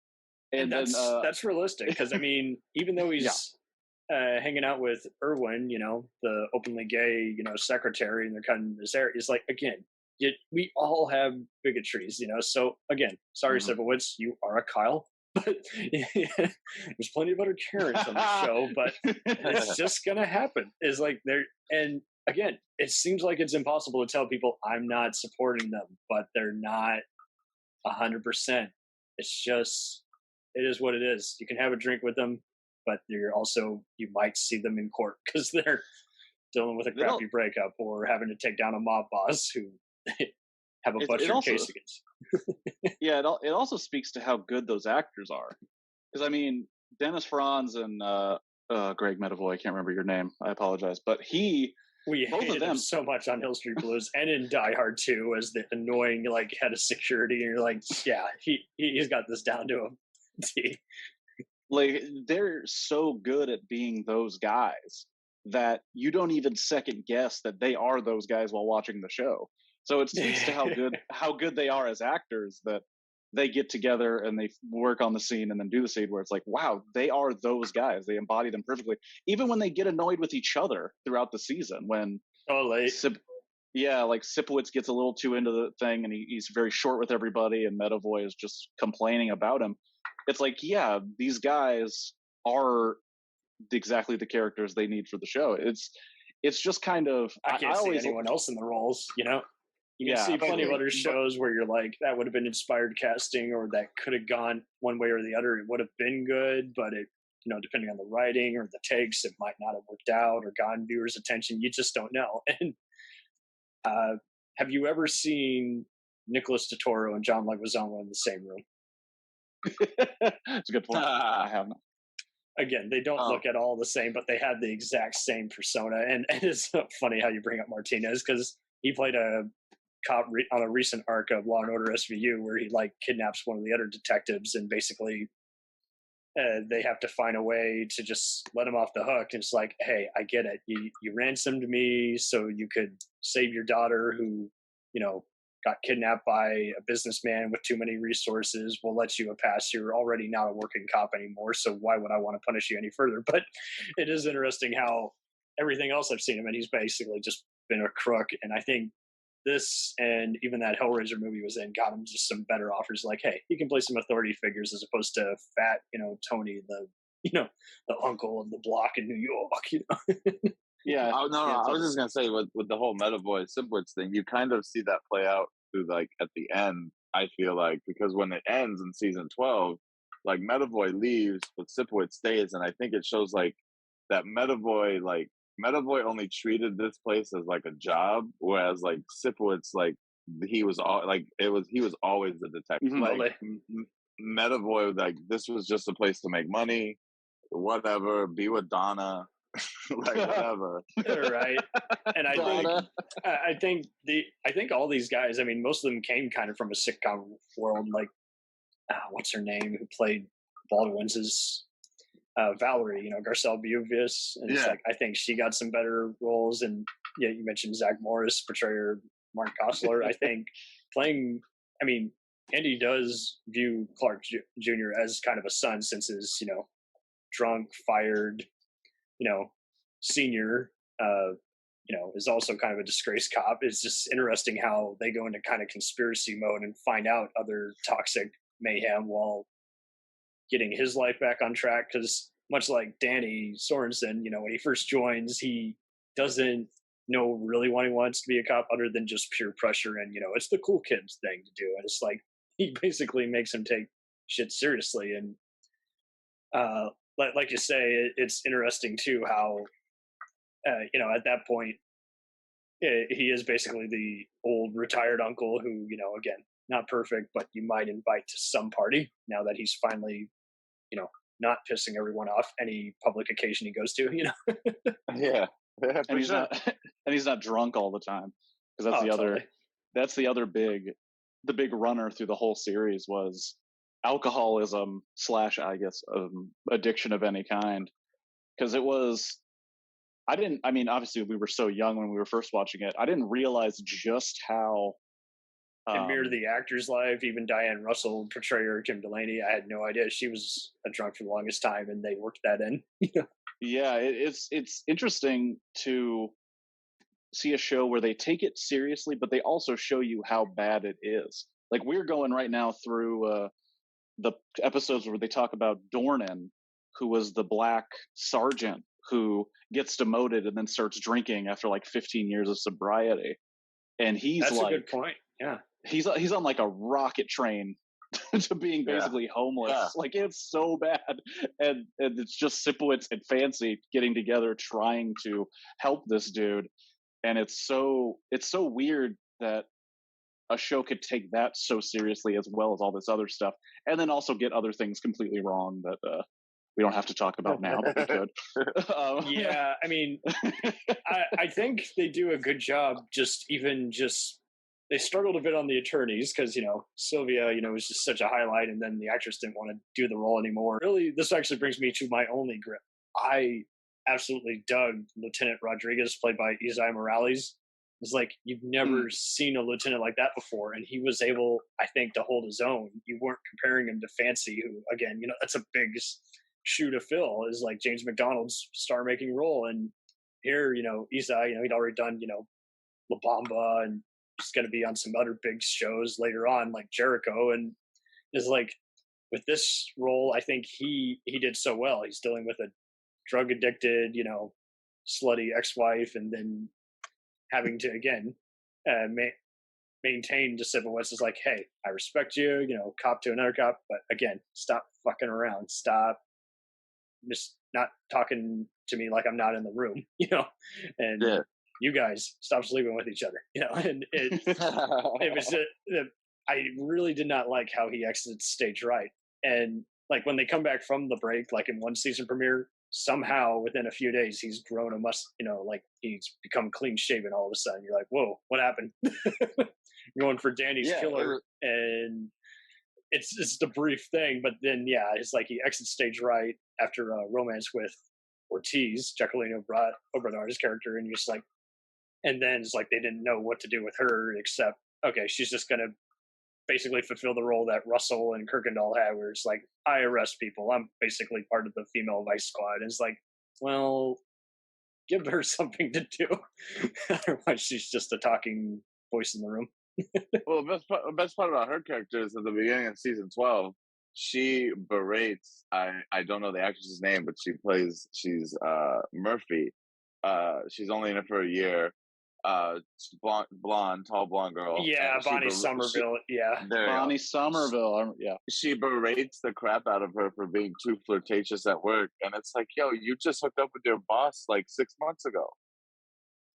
And that's realistic, because I mean, even though he's hanging out with Irwin, the openly gay, secretary, and they're kind of this area, it's like, again, we all have bigotries, So again, sorry, Sibowitz, you are a Kyle, but there's plenty of other Karens on the show, but it's just gonna happen. Is like and again, it seems like it's impossible to tell people I'm not supporting them, but they're not 100%. It's just, it is what it is. You can have a drink with them, but you might see them in court because they're dealing with a crappy breakup or having to take down a mob boss who have a butcher case against. Yeah, it also speaks to how good those actors are. Because I mean, Dennis Franz and Greg Medavoy, I can't remember your name, I apologize, but we both hated of them him so much on Hill Street Blues and in Die Hard 2 as the annoying head of security, and you're like, yeah, he's got this down to a T. Like, they're so good at being those guys that you don't even second guess that they are those guys while watching the show. So it speaks to how good they are as actors, that they get together and they work on the scene and then do the scene where it's like, wow, they are those guys. They embody them perfectly. Even when they get annoyed with each other throughout the season, when Sipowicz gets a little too into the thing and he's very short with everybody, and Medavoy is just complaining about him. It's like, yeah, these guys are exactly the characters they need for the show. It's just kind of, I can't see anyone else in the roles, You can see plenty of other shows where you're like, that would have been inspired casting, or that could have gone one way or the other. It would have been good, but it, depending on the writing or the takes, it might not have worked out or gotten viewers' attention. You just don't know. And have you ever seen Nicholas Totoro and John Leguizamo in the same room? That's a good point. I haven't. Again, they don't look at all the same, but they have the exact same persona. And it's funny how you bring up Martinez, because he played a cop on a recent arc of Law and Order SVU where he kidnaps one of the other detectives, and basically they have to find a way to just let him off the hook. And it's like, hey, I get it. You ransomed me so you could save your daughter who, got kidnapped by a businessman with too many resources. We'll let you a pass. You're already not a working cop anymore, so why would I want to punish you any further? But it is interesting how everything else I've seen him in, he's basically just been a crook. And I think this, and even that Hellraiser movie he was in, got him just some better offers. Like, hey, he can play some authority figures as opposed to fat, Tony, the uncle of the block in New York. Yeah. I was just gonna say with the whole Medavoy Sipowicz thing, you kind of see that play out through at the end. I feel like, because when it ends in season 12, Medavoy leaves but Sipowicz stays, and I think it shows that Medavoy only treated this place as a job, whereas Sipowicz he was always the detective. Medavoy this was just a place to make money, whatever, be with Donna. Whatever. Right. And I think all these guys, I mean, most of them came kind of from a sitcom world. What's her name, who played Baldwin's Valerie, Garcelle Beauvais, and it's I think she got some better roles. And you mentioned Zach Morris, portrayer Mark Gosler. I think Andy does view Clark Jr. as kind of a son, since his drunk, fired senior, is also kind of a disgraced cop. It's just interesting how they go into kind of conspiracy mode and find out other toxic mayhem while getting his life back on track. Because much like Danny Sorensen, when he first joins, he doesn't know really why he wants to be a cop other than just pure pressure. And, it's the cool kids thing to do. And it's he basically makes him take shit seriously. And, like you say, it's interesting too how, at that point, he is basically the old retired uncle who, again, not perfect, but you might invite to some party now that he's finally, not pissing everyone off any public occasion he goes to, Yeah. And he's not drunk all the time, because that's the other big runner through the whole series was alcoholism / I guess addiction of any kind, because I mean, obviously we were so young when we were first watching it. I didn't realize just how It mirrored the actor's life. Even Diane Russell, portray her, Kim Delaney. I had no idea she was a drunk for the longest time, and they worked that in. Yeah, it's interesting to see a show where they take it seriously, but they also show you how bad it is. Like we're going right now through the episodes where they talk about Dornan, who was the black sergeant who gets demoted and then starts drinking after like 15 years of sobriety. And he's That's like, a good point. Yeah. He's on like a rocket train to being basically homeless. Yeah. Like it's so bad. And it's just Sipowicz and Fancy getting together trying to help this dude. And it's so weird that a show could take that so seriously as well as all this other stuff, and then also get other things completely wrong that we don't have to talk about now, but we could. Yeah, I mean, I think they do a good job. They struggled a bit on the attorneys because Sylvia was just such a highlight, and then the actress didn't want to do the role anymore. Really, this actually brings me to my only grip. I absolutely dug Lieutenant Rodriguez, played by Isaiah Morales. It's like you've never seen a lieutenant like that before, and he was able, I think, to hold his own. You weren't comparing him to Fancy, who, again, that's a big shoe to fill, is like James McDonald's star-making role. And here, Isai, he'd already done, La Bamba, and he's going to be on some other big shows later on, like Jericho. And is like with this role, I think he did so well. He's dealing with a drug-addicted, slutty ex-wife, and then having to again maintain to Sipowicz is like, hey, I respect you, cop to another cop, but again, stop fucking around, stop just not talking to me like I'm not in the room, and you guys stop sleeping with each other, and it was I really did not like how he exited stage right, and like when they come back from the break, like in one season premiere, somehow within a few days he's grown like he's become clean shaven all of a sudden. You're like, whoa, what happened? Going for Danny's killer, and it's the brief thing, but then it's like he exits stage right after a romance with Ortiz, Jacqueline Obrador's character, and you're just like, and then it's like they didn't know what to do with her except, okay, she's just gonna basically fulfill the role that Russell and Kirkendall had, where it's like, I arrest people. I'm basically part of the female vice squad. And it's like, well, give her something to do. Otherwise, she's just a talking voice in the room. Well, the best part about her character is at the beginning of season 12, she berates, I don't know the actress's name, but she's Murphy. She's only in it for a year. Blonde, tall blonde girl. Yeah, Bonnie Somerville. Bonnie Somerville. Yeah. She berates the crap out of her for being too flirtatious at work, and it's like, yo, you just hooked up with your boss like 6 months ago.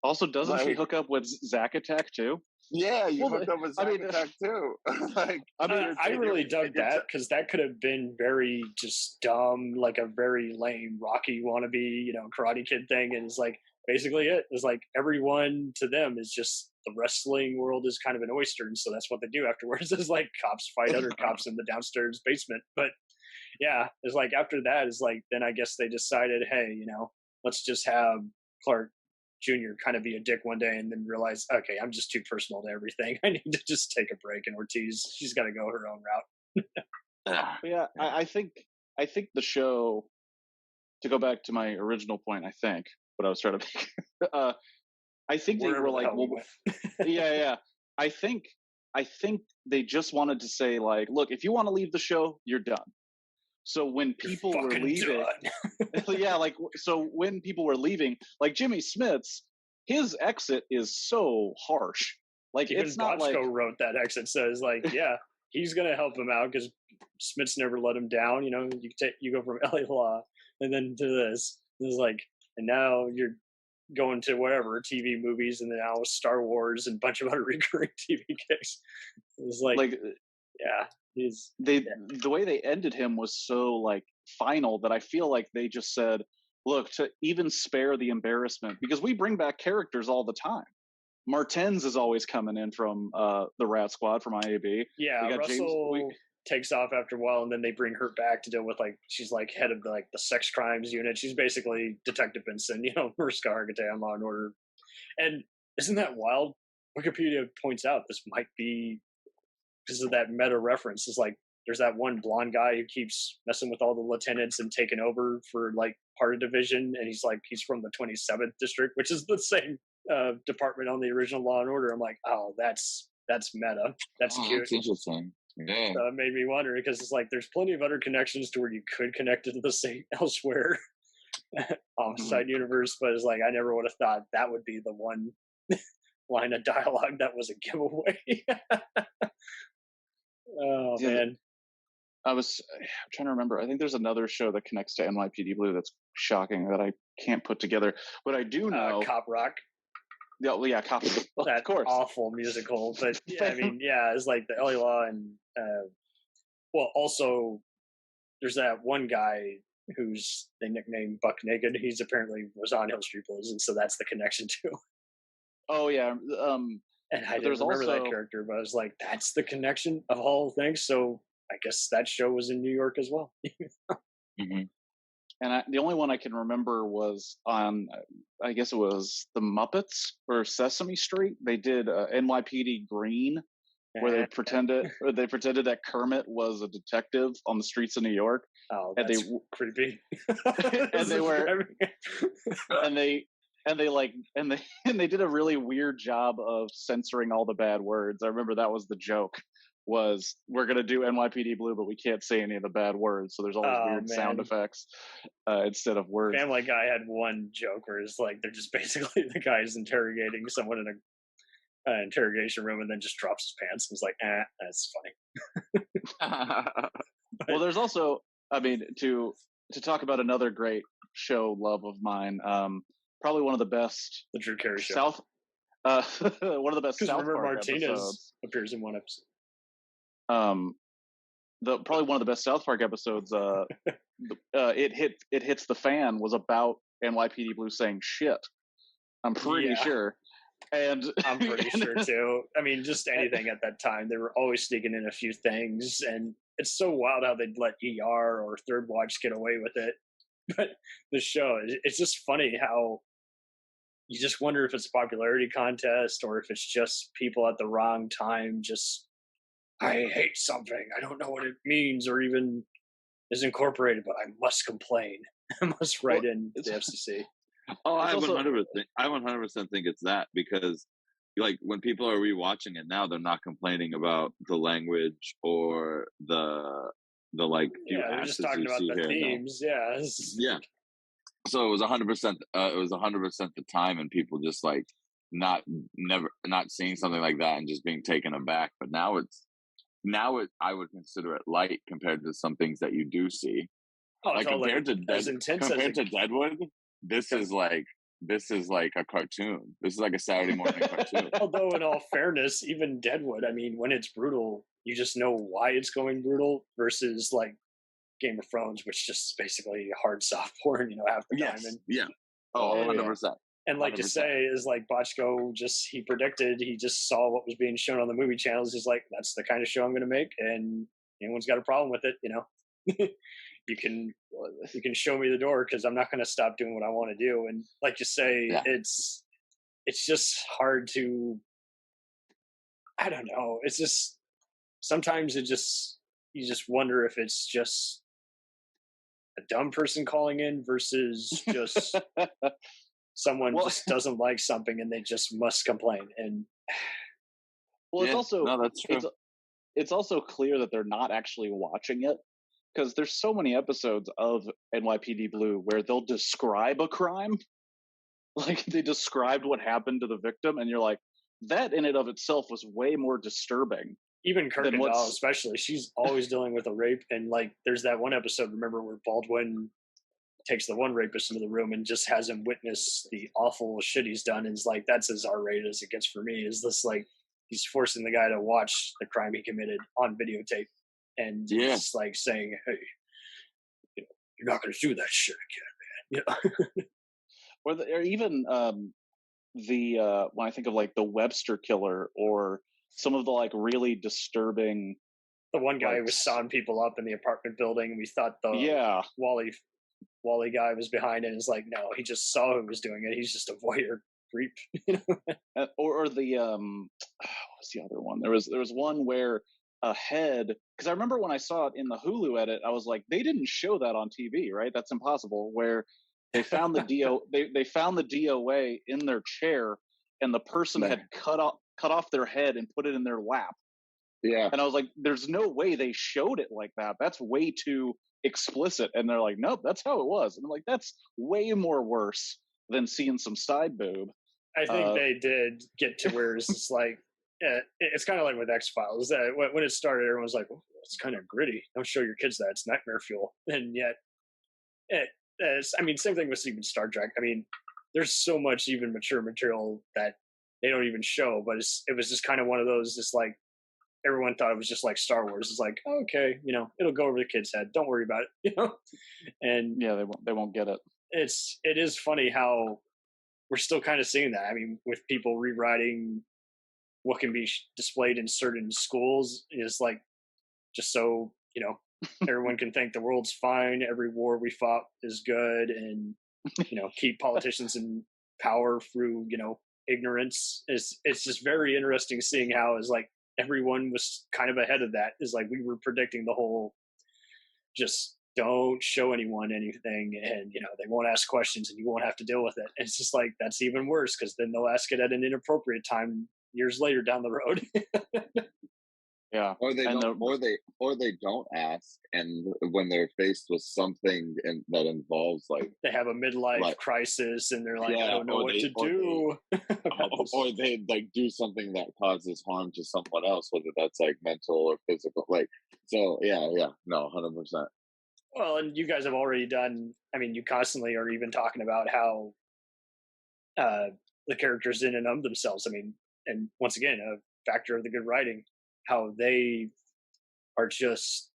Also, doesn't she hook up with Zack Attack too? Yeah, you hooked up with Zack Attack too. I really dug that because that could have been very just dumb, like a very lame Rocky wannabe, Karate Kid thing, and it's like. Basically it's like everyone to them is just the wrestling world is kind of an oyster, and so that's what they do afterwards is like cops fight other cops in the downstairs basement. But yeah, it's like after that is like then I guess they decided, hey, let's just have Clark Jr. kind of be a dick one day and then realize, okay, I'm just too personal to everything. I need to just take a break, and Ortiz, she's got to go her own route. Yeah, I think the show, to go back to my original point, I think what I was trying to make. I think they were like, well, yeah. I think they just wanted to say like, look, if you want to leave the show, you're done. So when people were leaving, so when people were leaving, like Jimmy Smits, his exit is so harsh. Like even it's not Bochco like wrote that exit says like, yeah, he's gonna help him out because Smits never let him down. You go from LA Law and then to this. It's like. And now you're going to whatever TV movies, and then now Star Wars and a bunch of other recurring TV gigs. It's like the way they ended him was so like final that I feel like they just said, look, to even spare the embarrassment, because we bring back characters all the time. Martens is always coming in from the Rat Squad from IAB. Yeah, Russell takes off after a while, and then they bring her back to deal with like she's like head of the sex crimes unit. She's basically Detective Benson, Mariska Hargitay on Law and Order. And isn't that wild? Wikipedia points out this might be because of that meta reference. It's like there's that one blonde guy who keeps messing with all the lieutenants and taking over for like part of division, and he's from the 27th district, which is the same department on the original Law and Order. I'm like, oh, that's meta. That's cute. That's interesting. Yeah. It made me wonder because it's like there's plenty of other connections to where you could connect it to the same elsewhere homicide universe, but it's like I never would have thought that would be the one line of dialogue that was a giveaway. Oh man. I'm trying to remember. I think there's another show that connects to NYPD Blue that's shocking that I can't put together. But I do know Cop Rock. Yeah, Cop Rock. That Of course. awful musical, but yeah, I mean, yeah, it's like the LA Law and well, also there's that one guy who's they nicknamed Buck Naked. He's apparently was on Hill Street Blues, and so that's the connection too. Oh yeah. And I didn't remember that character, but I was like, that's the connection of all things. So I guess that show was in New York as well. Mm-hmm. And the only one I can remember was on, I guess it was the Muppets or Sesame Street. They did NYPD Green, where they pretended that Kermit was a detective on the streets of New York. Oh, that's creepy. And they were, and they did a really weird job of censoring all the bad words. I remember that was the joke. Was we're gonna do NYPD Blue, but we can't say any of the bad words, so there's all these weird sound effects instead of words. Family Guy had one joke where it's like they're just basically the guy's interrogating someone in a interrogation room and then just drops his pants and is like, that's funny. Well, there's also, I mean, to talk about another great show love of mine, probably one of the best, the Drew Carey Show. One of the best South Park Martinez episodes appears in one episode. Probably one of the best South Park episodes. It hits the fan was about NYPD Blue saying shit. I'm pretty sure, and I'm pretty sure too. I mean, just anything at that time, they were always sneaking in a few things, and it's so wild how they'd let ER or Third Watch get away with it. But the show, it's just funny how you just wonder if it's a popularity contest or if it's just people at the wrong time just. I hate something. I don't know what it means or even is incorporated, but I must complain. I must write in the FCC. Oh, I 100%. I 100% think it's that because, like, when people are rewatching it now, they're not complaining about the language or the like few they're just talking about the themes. Yeah. Yeah. So it was 100%. It was 100% the time, and people just like not seeing something like that and just being taken aback. But now I would consider it light compared to some things that you do see. Oh, like totally. compared to Deadwood, this is like a cartoon. This is like a Saturday morning cartoon. Although, in all fairness, even Deadwood, I mean, when it's brutal, you just know why it's going brutal versus like Game of Thrones, which just is basically hard soft porn, half the time. And, yeah. Oh, 100%. And like 100%. You say, is like Bochco he predicted, he just saw what was being shown on the movie channels. He's like, that's the kind of show I'm going to make. And anyone's got a problem with it, you can show me the door because I'm not going to stop doing what I want to do. And like you say, it's just hard to, I don't know. It's just, sometimes you just wonder if it's just a dumb person calling in versus just someone just doesn't like something and they just must complain. And it's also that's true. It's also clear that they're not actually watching it because there's so many episodes of NYPD Blue where they'll describe a crime, like they described what happened to the victim, and you're like, that in and of itself was way more disturbing. Even Kirkendall, especially, she's always dealing with a rape, and like there's that one episode, remember, where Baldwin takes the one rapist into the room and just has him witness the awful shit he's done, and is like, that's as R-rated as it gets for me. Is this like he's forcing the guy to watch the crime he committed on videotape, and just like saying, hey, you're not going to do that shit again, man. Or even when I think of like the Webster killer or some of the like really disturbing The one guy Like, was sawing people up in the apartment building. We thought the yeah. Wally guy was behind it. It's like, no, he just saw who was doing it. He's just a voyeur creep. Or the what's the other one? There was one where a head, because I remember when I saw it in the Hulu edit, I was like, they didn't show that on TV, right? That's impossible. Where they found the they found the DOA in their chair, and the person had cut off their head and put it in their lap. Yeah. And I was like, there's no way they showed it like that. That's way too explicit. And they're like, nope, that's how it was. And I'm like, that's way more worse than seeing some side boob. I think they did get to where it's just like, it's kind of like with X-Files. When it started, everyone was like, oh, it's kind of gritty. Don't show your kids that. It's nightmare fuel. And yet, same thing with even Star Trek. I mean, there's so much even mature material that they don't even show, but it was just kind of one of those, just like, everyone thought it was just like Star Wars. It's like, oh, okay, it'll go over the kid's head. Don't worry about it, And yeah, they won't get it. It is funny how we're still kind of seeing that. I mean, with people rewriting what can be displayed in certain schools is like, just so, everyone can think the world's fine. Every war we fought is good. And, keep politicians in power through, ignorance. It's just very interesting seeing how is like, everyone was kind of ahead of that. Is like we were predicting the whole just don't show anyone anything, and they won't ask questions and you won't have to deal with it. And it's just like that's even worse because then they'll ask it at an inappropriate time years later down the road. Yeah. Or they don't ask, and when they're faced with something that involves like they have a midlife crisis and they're like, I don't know what to do. Or they like do something that causes harm to someone else, whether that's like mental or physical. Like, so yeah, no, 100%. Well, and you guys have already done. I mean, you constantly are even talking about how the characters in and of themselves. I mean, and once again, a factor of the good writing. How they are just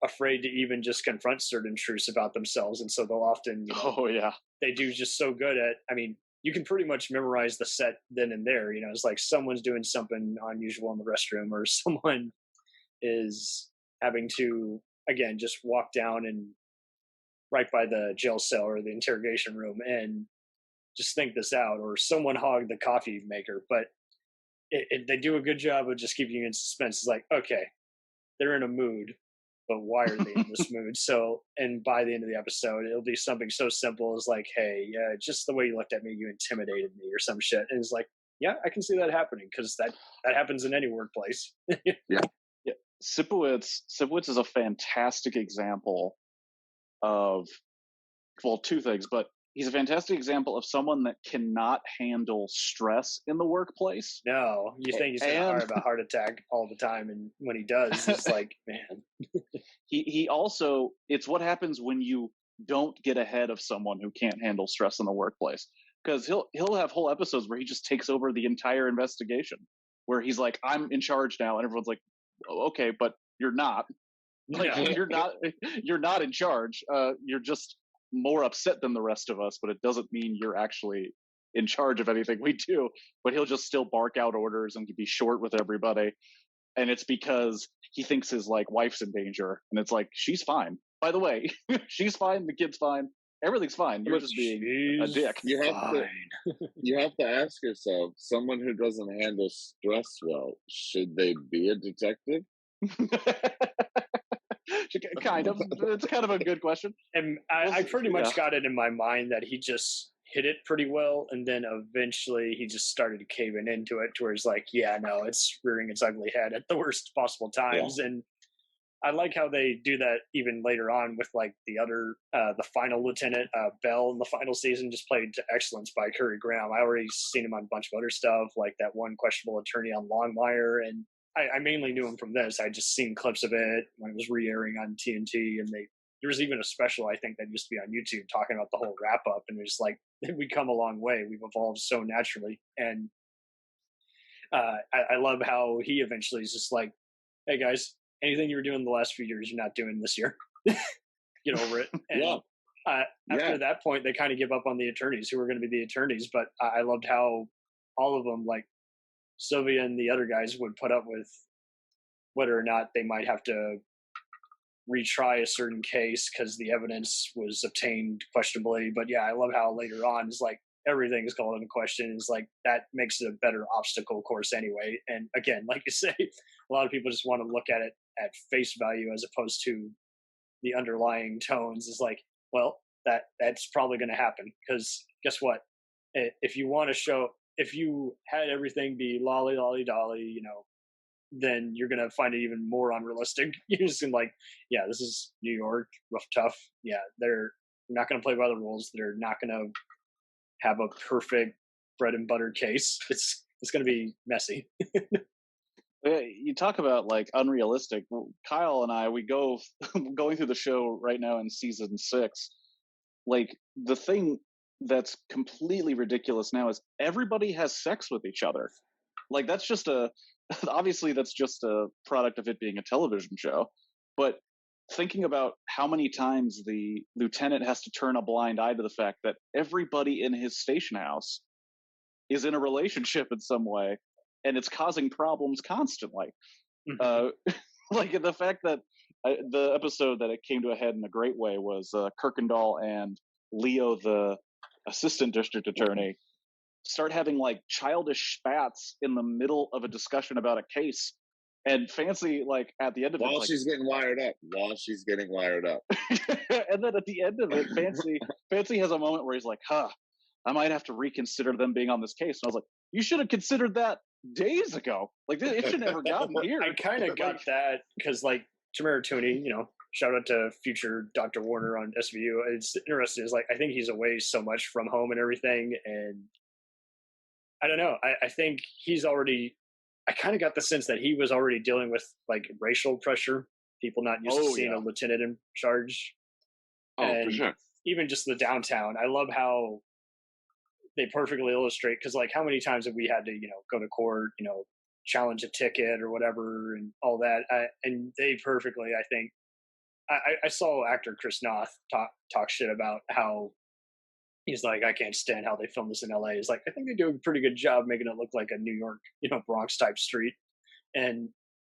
afraid to even just confront certain truths about themselves. And so they'll often, they do just so good at, I mean, you can pretty much memorize the set then and there, it's like someone's doing something unusual in the restroom or someone is having to, again, just walk down and right by the jail cell or the interrogation room and just think this out, or someone hogged the coffee maker. But they do a good job of just keeping you in suspense. It's like, okay, they're in a mood, but why are they in this mood? So, and by the end of the episode, it'll be something so simple as like, hey, just the way you looked at me, you intimidated me or some shit. And it's like, yeah, I can see that happening because that happens in any workplace. Yeah. Sipowicz is a fantastic example of, well, two things, but he's a fantastic example of someone that cannot handle stress in the workplace. No, you think he's going to have a heart attack all the time, and when he does, it's like, man. He also, it's what happens when you don't get ahead of someone who can't handle stress in the workplace. Because he'll have whole episodes where he just takes over the entire investigation, where he's like, I'm in charge now, and everyone's like, oh, okay, but you're not. Like, you're not in charge. You're just more upset than the rest of us, but it doesn't mean you're actually in charge of anything we do. But he'll just still bark out orders and be short with everybody. And it's because he thinks his like wife's in danger. And it's like, she's fine. By the way, she's fine. The kid's fine. Everything's fine. You're just being a dick. You have to ask yourself, someone who doesn't handle stress well, should they be a detective? Kind of. It's kind of a good question. And I pretty much got it in my mind that he just hit it pretty well, and then eventually he just started caving into it to where he's like, yeah, no, it's rearing its ugly head at the worst possible times. Yeah. And I like how they do that even later on with like the other, the final lieutenant, Bell in the final season, just played to excellence by Curry Graham. I already seen him on a bunch of other stuff, like that one questionable attorney on Longmire, and I mainly knew him from this. I just seen clips of it when it was re-airing on TNT, and there was even a special, I think, that used to be on YouTube talking about the whole wrap-up, and it's like, we come a long way. We've evolved so naturally, and I love how he eventually is just like, hey, guys, anything you were doing the last few years, you're not doing this year. Get over it. And after that point, they kind of give up on the attorneys who were going to be the attorneys, but I loved how all of them, like, Sylvia and the other guys would put up with whether or not they might have to retry a certain case because the evidence was obtained questionably. But yeah, I love how later on it's like everything's called into question. It's like that makes it a better obstacle course anyway. And again, like you say, a lot of people just want to look at it at face value as opposed to the underlying tones. Is like, well, that's probably going to happen because guess what? If you want to show, if you had everything be lolly lolly dolly, you know, then you're going to find it even more unrealistic. You're just gonna like, yeah, this is New York, rough, tough. Yeah, they're not going to play by the rules. They're not going to have a perfect bread and butter case. It's going to be messy. You talk about like unrealistic. Kyle and I, we go going through the show right now in season 6. Like the thing that's completely ridiculous now is everybody has sex with each other. Like that's just obviously that's just a product of it being a television show. But thinking about how many times the lieutenant has to turn a blind eye to the fact that everybody in his station house is in a relationship in some way, and it's causing problems constantly. Like the fact that the episode that it came to a head in a great way was Kirkendall and Leo, the assistant district attorney, start having like childish spats in the middle of a discussion about a case. And Fancy, like at the end of it, while like, she's getting wired up. And then at the end of it, Fancy has a moment where he's like, I might have to reconsider them being on this case. And I was like, you should have considered that days ago. Like it should never gotten here. I kind of got that because like Tamara Tooney, you know, shout out to future Dr. Warner on SVU. It's interesting. It's like, I think he's away so much from home and everything. And I don't know. I think he's already, I kind of got the sense that he was already dealing with like racial pressure, people not used to seeing a lieutenant in charge. For sure. Even just the downtown. I love how they perfectly illustrate, because like how many times have we had to, you know, go to court, you know, challenge a ticket or whatever and all that. And they perfectly, I think, I saw actor Chris Noth talk shit about how he's like, I can't stand how they film this in LA. He's like, I think they do a pretty good job making it look like a New York, you know, Bronx type street. And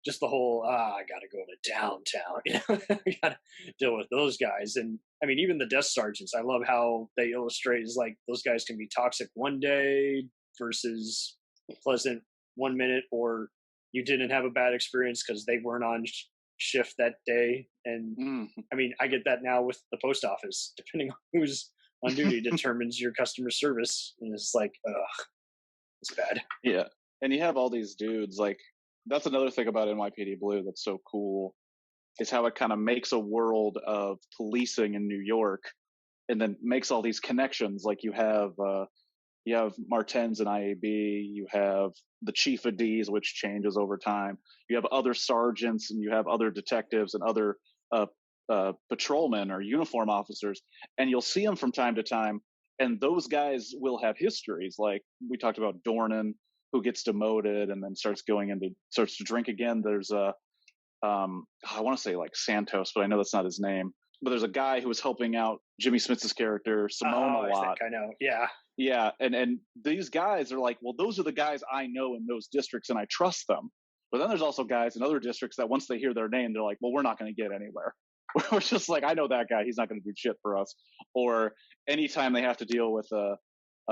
just the whole, I got to go to downtown, you know, I got to deal with those guys. And I mean, even the desk sergeants, I love how they illustrate is like, those guys can be toxic one day versus pleasant 1 minute, or you didn't have a bad experience because they weren't on shift that day. And I mean, I get that now with the post office, depending on who's on duty determines your customer service. And it's like, it's bad. Yeah. And you have all these dudes, like, that's another thing about NYPD Blue that's so cool, is how it kind of makes a world of policing in New York and then makes all these connections. Like you have Martens and IAB, you have the chief of D's, which changes over time. You have other sergeants and you have other detectives and other patrolmen or uniform officers, and you'll see them from time to time. And those guys will have histories. Like we talked about Dornan, who gets demoted and then starts to drink again. There's I want to say like Santos, but I know that's not his name. But there's a guy who was helping out Jimmy Smith's character Simone a lot. I know. Yeah. Yeah. And these guys are like, well, those are the guys I know in those districts and I trust them. But then there's also guys in other districts that once they hear their name, they're like, well, we're not going to get anywhere. We're just like, I know that guy. He's not going to do shit for us. Or anytime they have to deal with a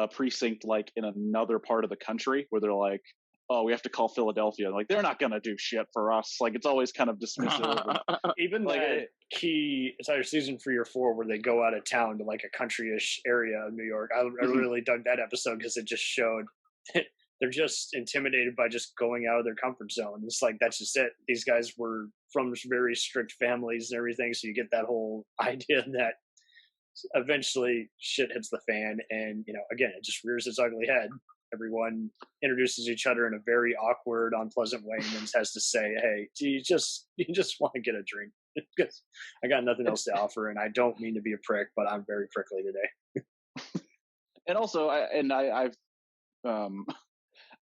precinct like in another part of the country where they're like, oh, we have to call Philadelphia. Like, they're not going to do shit for us. Like, it's always kind of dismissive. Even like that it's either season 3 or 4 where they go out of town to like a country-ish area of New York. I really dug that episode because it just showed they're just intimidated by just going out of their comfort zone. It's like, that's just it. These guys were from very strict families and everything. So you get that whole idea that eventually shit hits the fan. And, you know, again, it just rears its ugly head. Everyone introduces each other in a very awkward, unpleasant way, and then has to say, "Hey, do you just want to get a drink? Because I got nothing else to offer, and I don't mean to be a prick, but I'm very prickly today." And also, I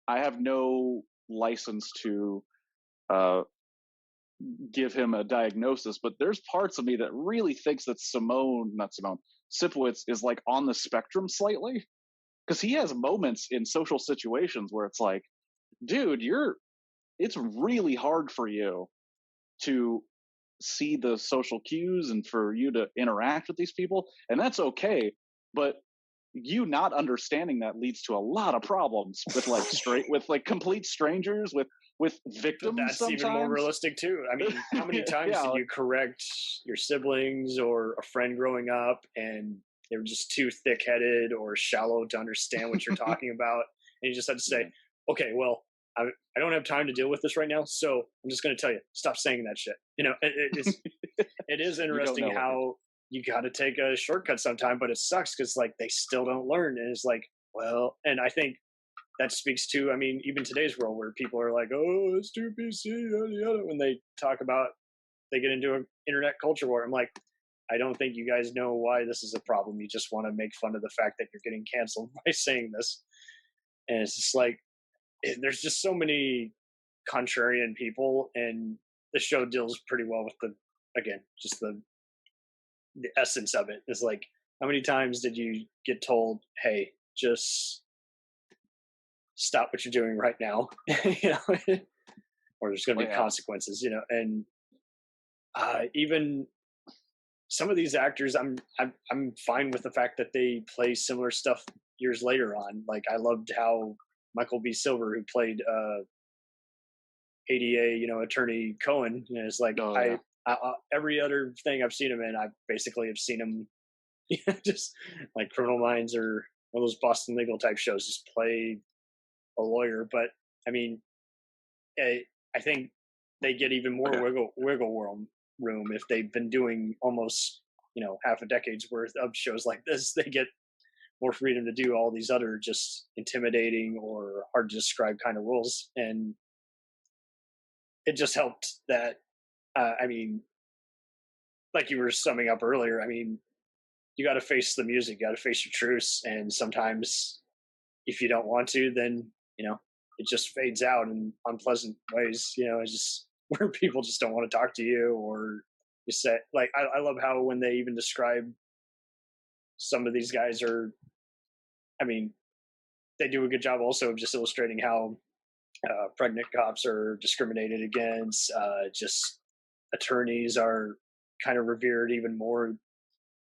have no license to give him a diagnosis, but there's parts of me that really thinks that Sipowicz is like on the spectrum slightly. Because he has moments in social situations where it's like, dude, it's really hard for you to see the social cues and for you to interact with these people, and that's okay. But you not understanding that leads to a lot of problems with like complete strangers, with victims. That's sometimes. even more realistic too. I mean, how many times did you correct your siblings or a friend growing up and they were just too thick-headed or shallow to understand what you're talking about, and you just had to say, okay, well, I don't have time to deal with this right now, so I'm just going to tell you, stop saying that shit. It is interesting how you got to take a shortcut sometime, but it sucks because like they still don't learn, and it's like, well, and I think that speaks to, I mean, even today's world where people are like, oh, it's too PC, yada yada, when they talk about, they get into an internet culture war. I'm like, I don't think you guys know why this is a problem. You just want to make fun of the fact that you're getting canceled by saying this, and it's just like, there's just so many contrarian people, and the show deals pretty well with just the essence of it. Is like, how many times did you get told, hey, just stop what you're doing right now, or there's going to be consequences, and even some of these actors, I'm fine with the fact that they play similar stuff years later on. Like, I loved how Michael B. Silver, who played ADA, attorney Cohen, is like, I every other thing I've seen him in, I basically have seen him just like Criminal Minds or one of those Boston Legal type shows, just play a lawyer. But I mean, I think they get even more wiggle room if they've been doing almost half a decade's worth of shows like this. They get more freedom to do all these other just intimidating or hard to describe kind of roles. And it just helped that, I mean, like you were summing up earlier, I mean, you got to face the music, you got to face your truths. And sometimes if you don't want to, then, it just fades out in unpleasant ways, it's just where people just don't want to talk to you, or you say, like, I love how when they even describe some of these guys are, I mean, they do a good job also of just illustrating how pregnant cops are discriminated against. Just attorneys are kind of revered even more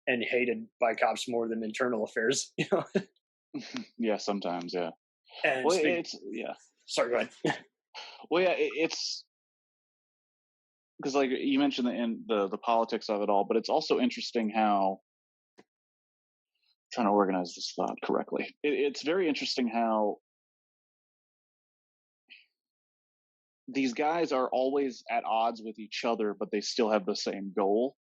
and hated by cops more than internal affairs. Yeah, sometimes, yeah. And well, Sorry, go ahead. Well, yeah, it's because like you mentioned the politics of it all, but it's also interesting how, trying to organize this thought correctly. It's very interesting how these guys are always at odds with each other, but they still have the same goal.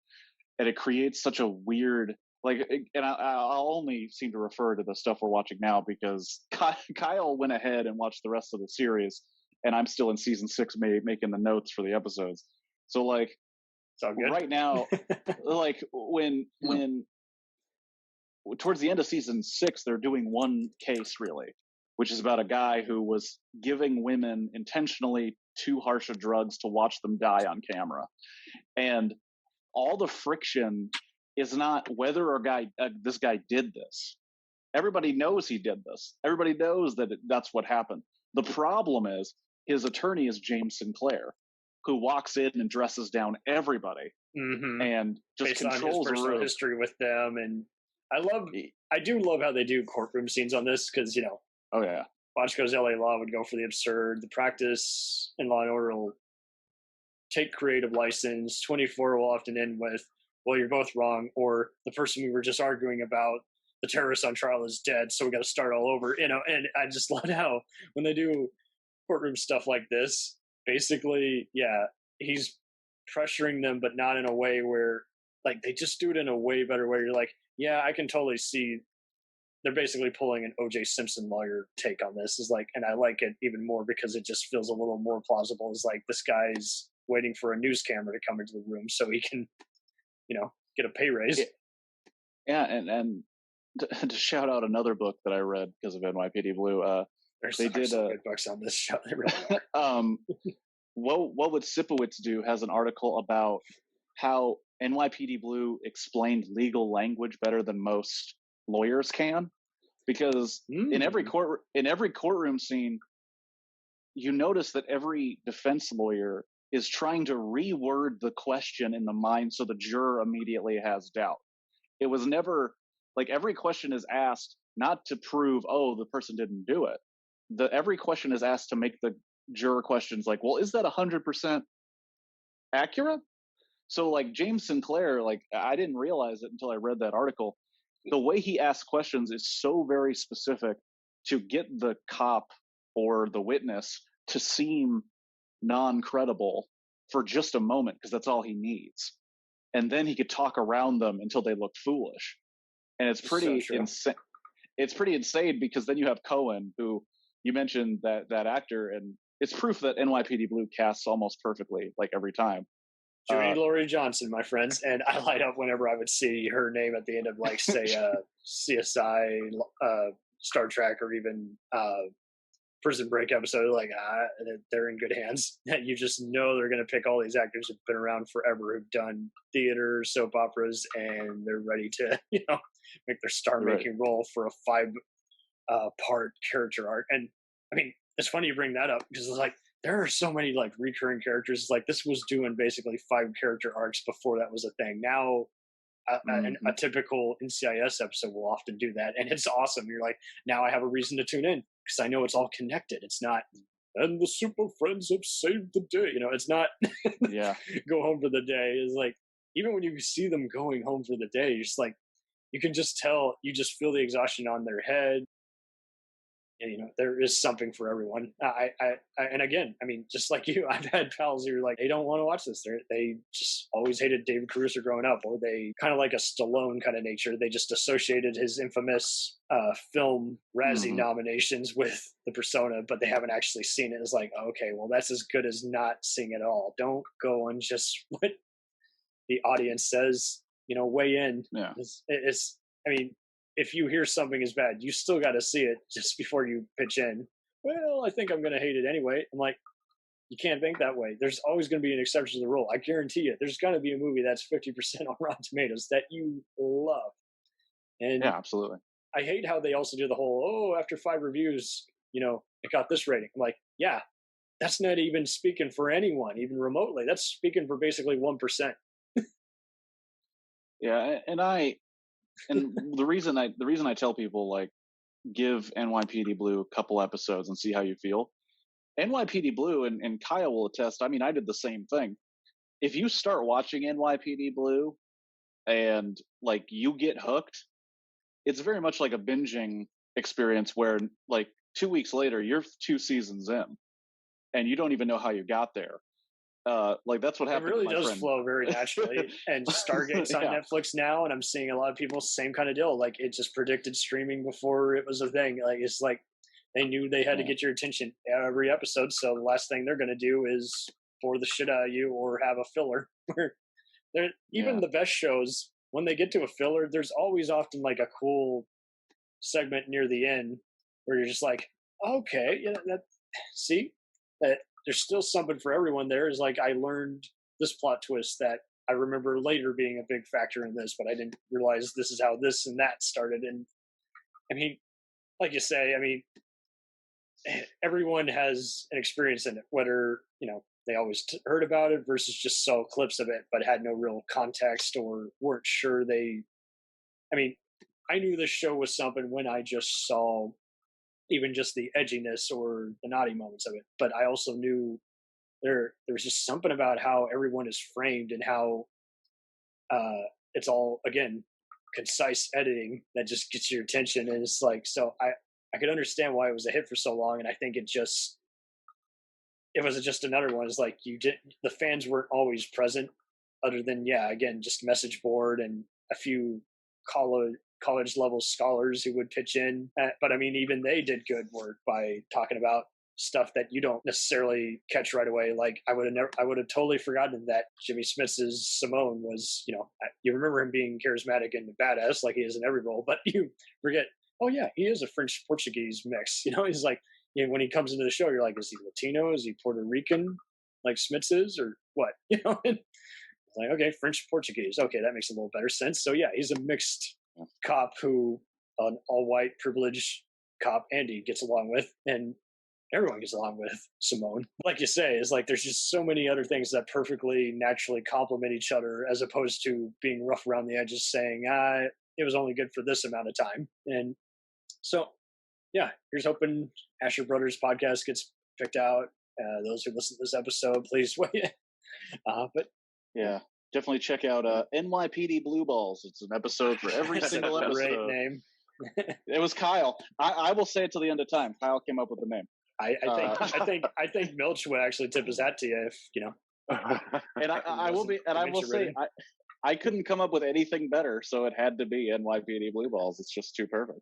And it creates such a weird, like, and I'll only seem to refer to the stuff we're watching now because Kyle went ahead and watched the rest of the series, and I'm still in season 6 making the notes for the episodes. So like, right now, like when towards the end of season 6, they're doing one case really, which is about a guy who was giving women intentionally too harsh of drugs to watch them die on camera. And all the friction is not whether this guy did this. Everybody knows he did this. Everybody knows that that's what happened. The problem is his attorney is James Sinclair, who walks in and dresses down everybody and just based controls on his personal the room. history with them. And I do love how they do courtroom scenes on this because, oh yeah, Bochco's LA Law would go for the absurd. The practice in Law and Order will take creative license. 24 will often end with, well, you're both wrong, or the person we were just arguing about, the terrorist on trial is dead, so we got to start all over. And I just love how when they do courtroom stuff like this, basically, yeah, he's pressuring them, but not in a way where, like, they just do it in a way better way. You're like, yeah, I can totally see they're basically pulling an O.J. Simpson lawyer take on this. Is like, and I like it even more because it just feels a little more plausible. It's like this guy's waiting for a news camera to come into the room so he can, get a pay raise. Yeah, and to shout out another book that I read because of NYPD Blue. They did good books on this show. What Would Sipowicz Do has an article about how NYPD Blue explained legal language better than most lawyers can, because in every courtroom scene, you notice that every defense lawyer is trying to reword the question in the mind so the juror immediately has doubt. It was never like every question is asked not to prove, oh, the person didn't do it. Every question is asked to make the juror questions like, well, is that 100% accurate? So like James Sinclair, like I didn't realize it until I read that article. The way he asks questions is so very specific to get the cop or the witness to seem non-credible for just a moment, because that's all he needs. And then he could talk around them until they look foolish. And it's pretty insane. It's pretty insane because then you have Cohen, who you mentioned that actor, and it's proof that NYPD Blue casts almost perfectly, like every time. Judy Laurie Johnson, my friends, and I light up whenever I would see her name at the end of, like, say, CSI, Star Trek, or even Prison Break episode. Like, they're in good hands. You just know they're going to pick all these actors who've been around forever, who've done theater, soap operas, and they're ready to, make their star-making role for a 5-part character arc. And I mean, it's funny you bring that up because it's like, there are so many like recurring characters. Like this was doing basically 5 character arcs before that was a thing. Now, a typical NCIS episode will often do that, and it's awesome. You're like, now I have a reason to tune in because I know it's all connected. It's not, and the Super Friends have saved the day. It's not. Go home for the day. It's like even when you see them going home for the day, you're just like, you can just tell. You just feel the exhaustion on their head. And, there is something for everyone. And again, I mean, just like you, I've had pals who are like, they don't want to watch this. They just always hated David Caruso growing up, or they kind of like a Stallone kind of nature. They just associated his infamous film Razzie nominations with the persona, but they haven't actually seen it. It's like, okay, well, that's as good as not seeing it all. Don't go on just what the audience says, weigh in. Yeah. I mean, if you hear something is bad, you still got to see it just before you pitch in. Well, I think I'm going to hate it anyway. I'm like, you can't think that way. There's always going to be an exception to the rule. I guarantee you, there's going to be a movie that's 50% on Rotten Tomatoes that you love. And yeah, absolutely. I hate how they also do the whole, after 5 reviews, it got this rating. I'm like, yeah, that's not even speaking for anyone, even remotely. That's speaking for basically 1%. Yeah, and the reason I tell people, like, give NYPD Blue a couple episodes and see how you feel. NYPD Blue, and Kyle will attest, I mean, I did the same thing. If you start watching NYPD Blue and like you get hooked, it's very much like a binging experience where like 2 weeks later you're 2 seasons in and you don't even know how you got there. Like that's what happened. It really to my does friend. flow very naturally. And Stargate's on Netflix now, and I'm seeing a lot of people same kind of deal. Like it just predicted streaming before it was a thing. Like it's like they knew they had to get your attention every episode, so the last thing they're going to do is bore the shit out of you or have a filler. Even the best shows, when they get to a filler, there's always often like a cool segment near the end where you're just like, okay, that there's still something for everyone there. Is like, I learned this plot twist that I remember later being a big factor in this, but I didn't realize this is how this and that started. And I mean, like you say, I mean, everyone has an experience in it, whether, they always heard about it versus just saw clips of it, but had no real context or weren't sure I mean, I knew this show was something when I just saw even just the edginess or the naughty moments of it. But I also knew there was just something about how everyone is framed and how it's all, again, concise editing that just gets your attention. And it's like, so I could understand why it was a hit for so long. And I think it was just another one. It's like the fans weren't always present other than, again, just message board and a few college level scholars who would pitch in. But I mean, even they did good work by talking about stuff that you don't necessarily catch right away. Like I would have totally forgotten that Jimmy Smith's Simone was, you remember him being charismatic and badass like he is in every role, but you forget, oh yeah, he is a French Portuguese mix. He's like, when he comes into the show, you're like, is he Latino? Is he Puerto Rican like Smiths is, or what? And like, okay, French Portuguese. Okay, that makes a little better sense. So yeah, he's a mixed cop who an all-white privileged cop Andy gets along with. And everyone gets along with Simone. Like you say, it's like there's just so many other things that perfectly naturally complement each other, as opposed to being rough around the edges, saying, it was only good for this amount of time. And so, yeah, here's hoping Asher Brothers podcast gets picked out. Those who listen to this episode, please weigh in. But yeah, definitely check out NYPD Blue Balls. It's an episode for every single episode. Great name. It was Kyle. I will say it till the end of time. Kyle came up with the name. I think Milch would actually tip his hat to you if And I will say I couldn't come up with anything better, so it had to be NYPD Blue Balls. It's just too perfect.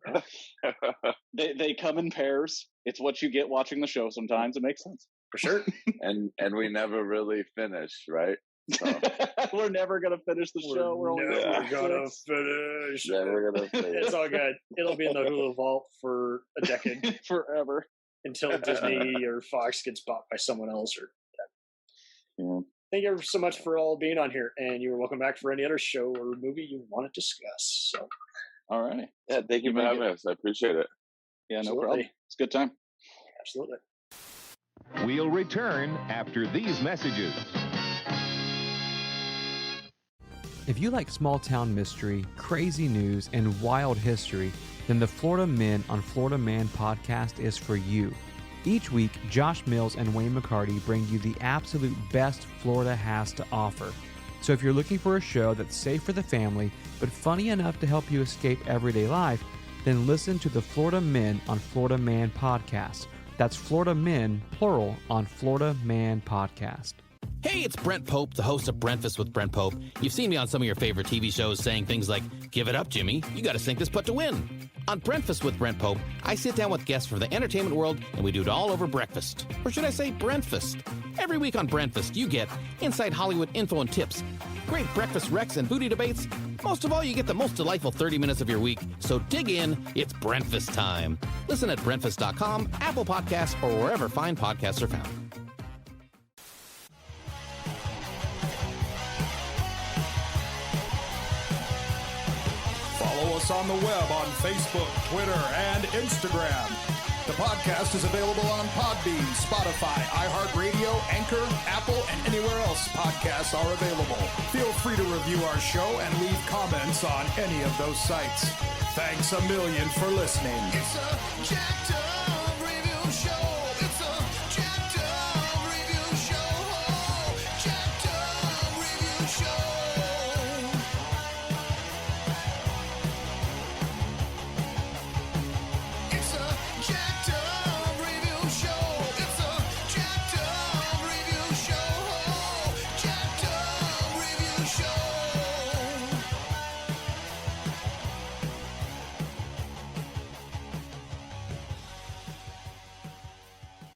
They come in pairs. It's what you get watching the show. Sometimes it makes sense for sure. and we never really finish, right? So. We're never gonna finish the show. We're never gonna finish. Never gonna finish. It's all good. It'll be in the Hulu vault for a decade, forever, until Disney or Fox gets bought by someone else. Or yeah. Thank you so much for all being on here, and you're welcome back for any other show or movie you want to discuss. So, all right. Yeah, thank you for having us. I appreciate it. Yeah, no problem. It's a good time. Absolutely. We'll return after these messages. If you like small-town mystery, crazy news, and wild history, then the Florida Men on Florida Man podcast is for you. Each week, Josh Mills and Wayne McCarty bring you the absolute best Florida has to offer. So if you're looking for a show that's safe for the family, but funny enough to help you escape everyday life, then listen to the Florida Men on Florida Man podcast. That's Florida Men, plural, on Florida Man podcast. Hey, it's Brent Pope, the host of Breakfast with Brent Pope. You've seen me on some of your favorite TV shows saying things like, "Give it up, Jimmy. You got to sink this putt to win." On Breakfast with Brent Pope, I sit down with guests from the entertainment world, and we do it all over breakfast. Or should I say Brentfast? Every week on Brentfast, you get inside Hollywood info and tips, great breakfast recs and booty debates. Most of all, you get the most delightful 30 minutes of your week. So dig in. It's Brentfast time. Listen at Brentfast.com, Apple Podcasts, or wherever fine podcasts are found. Follow us on the web on Facebook, Twitter, and Instagram. The podcast is available on Podbean, Spotify, iHeartRadio, Anchor, Apple, and anywhere else podcasts are available. Feel free to review our show and leave comments on any of those sites. Thanks a million for listening. It's a jacked up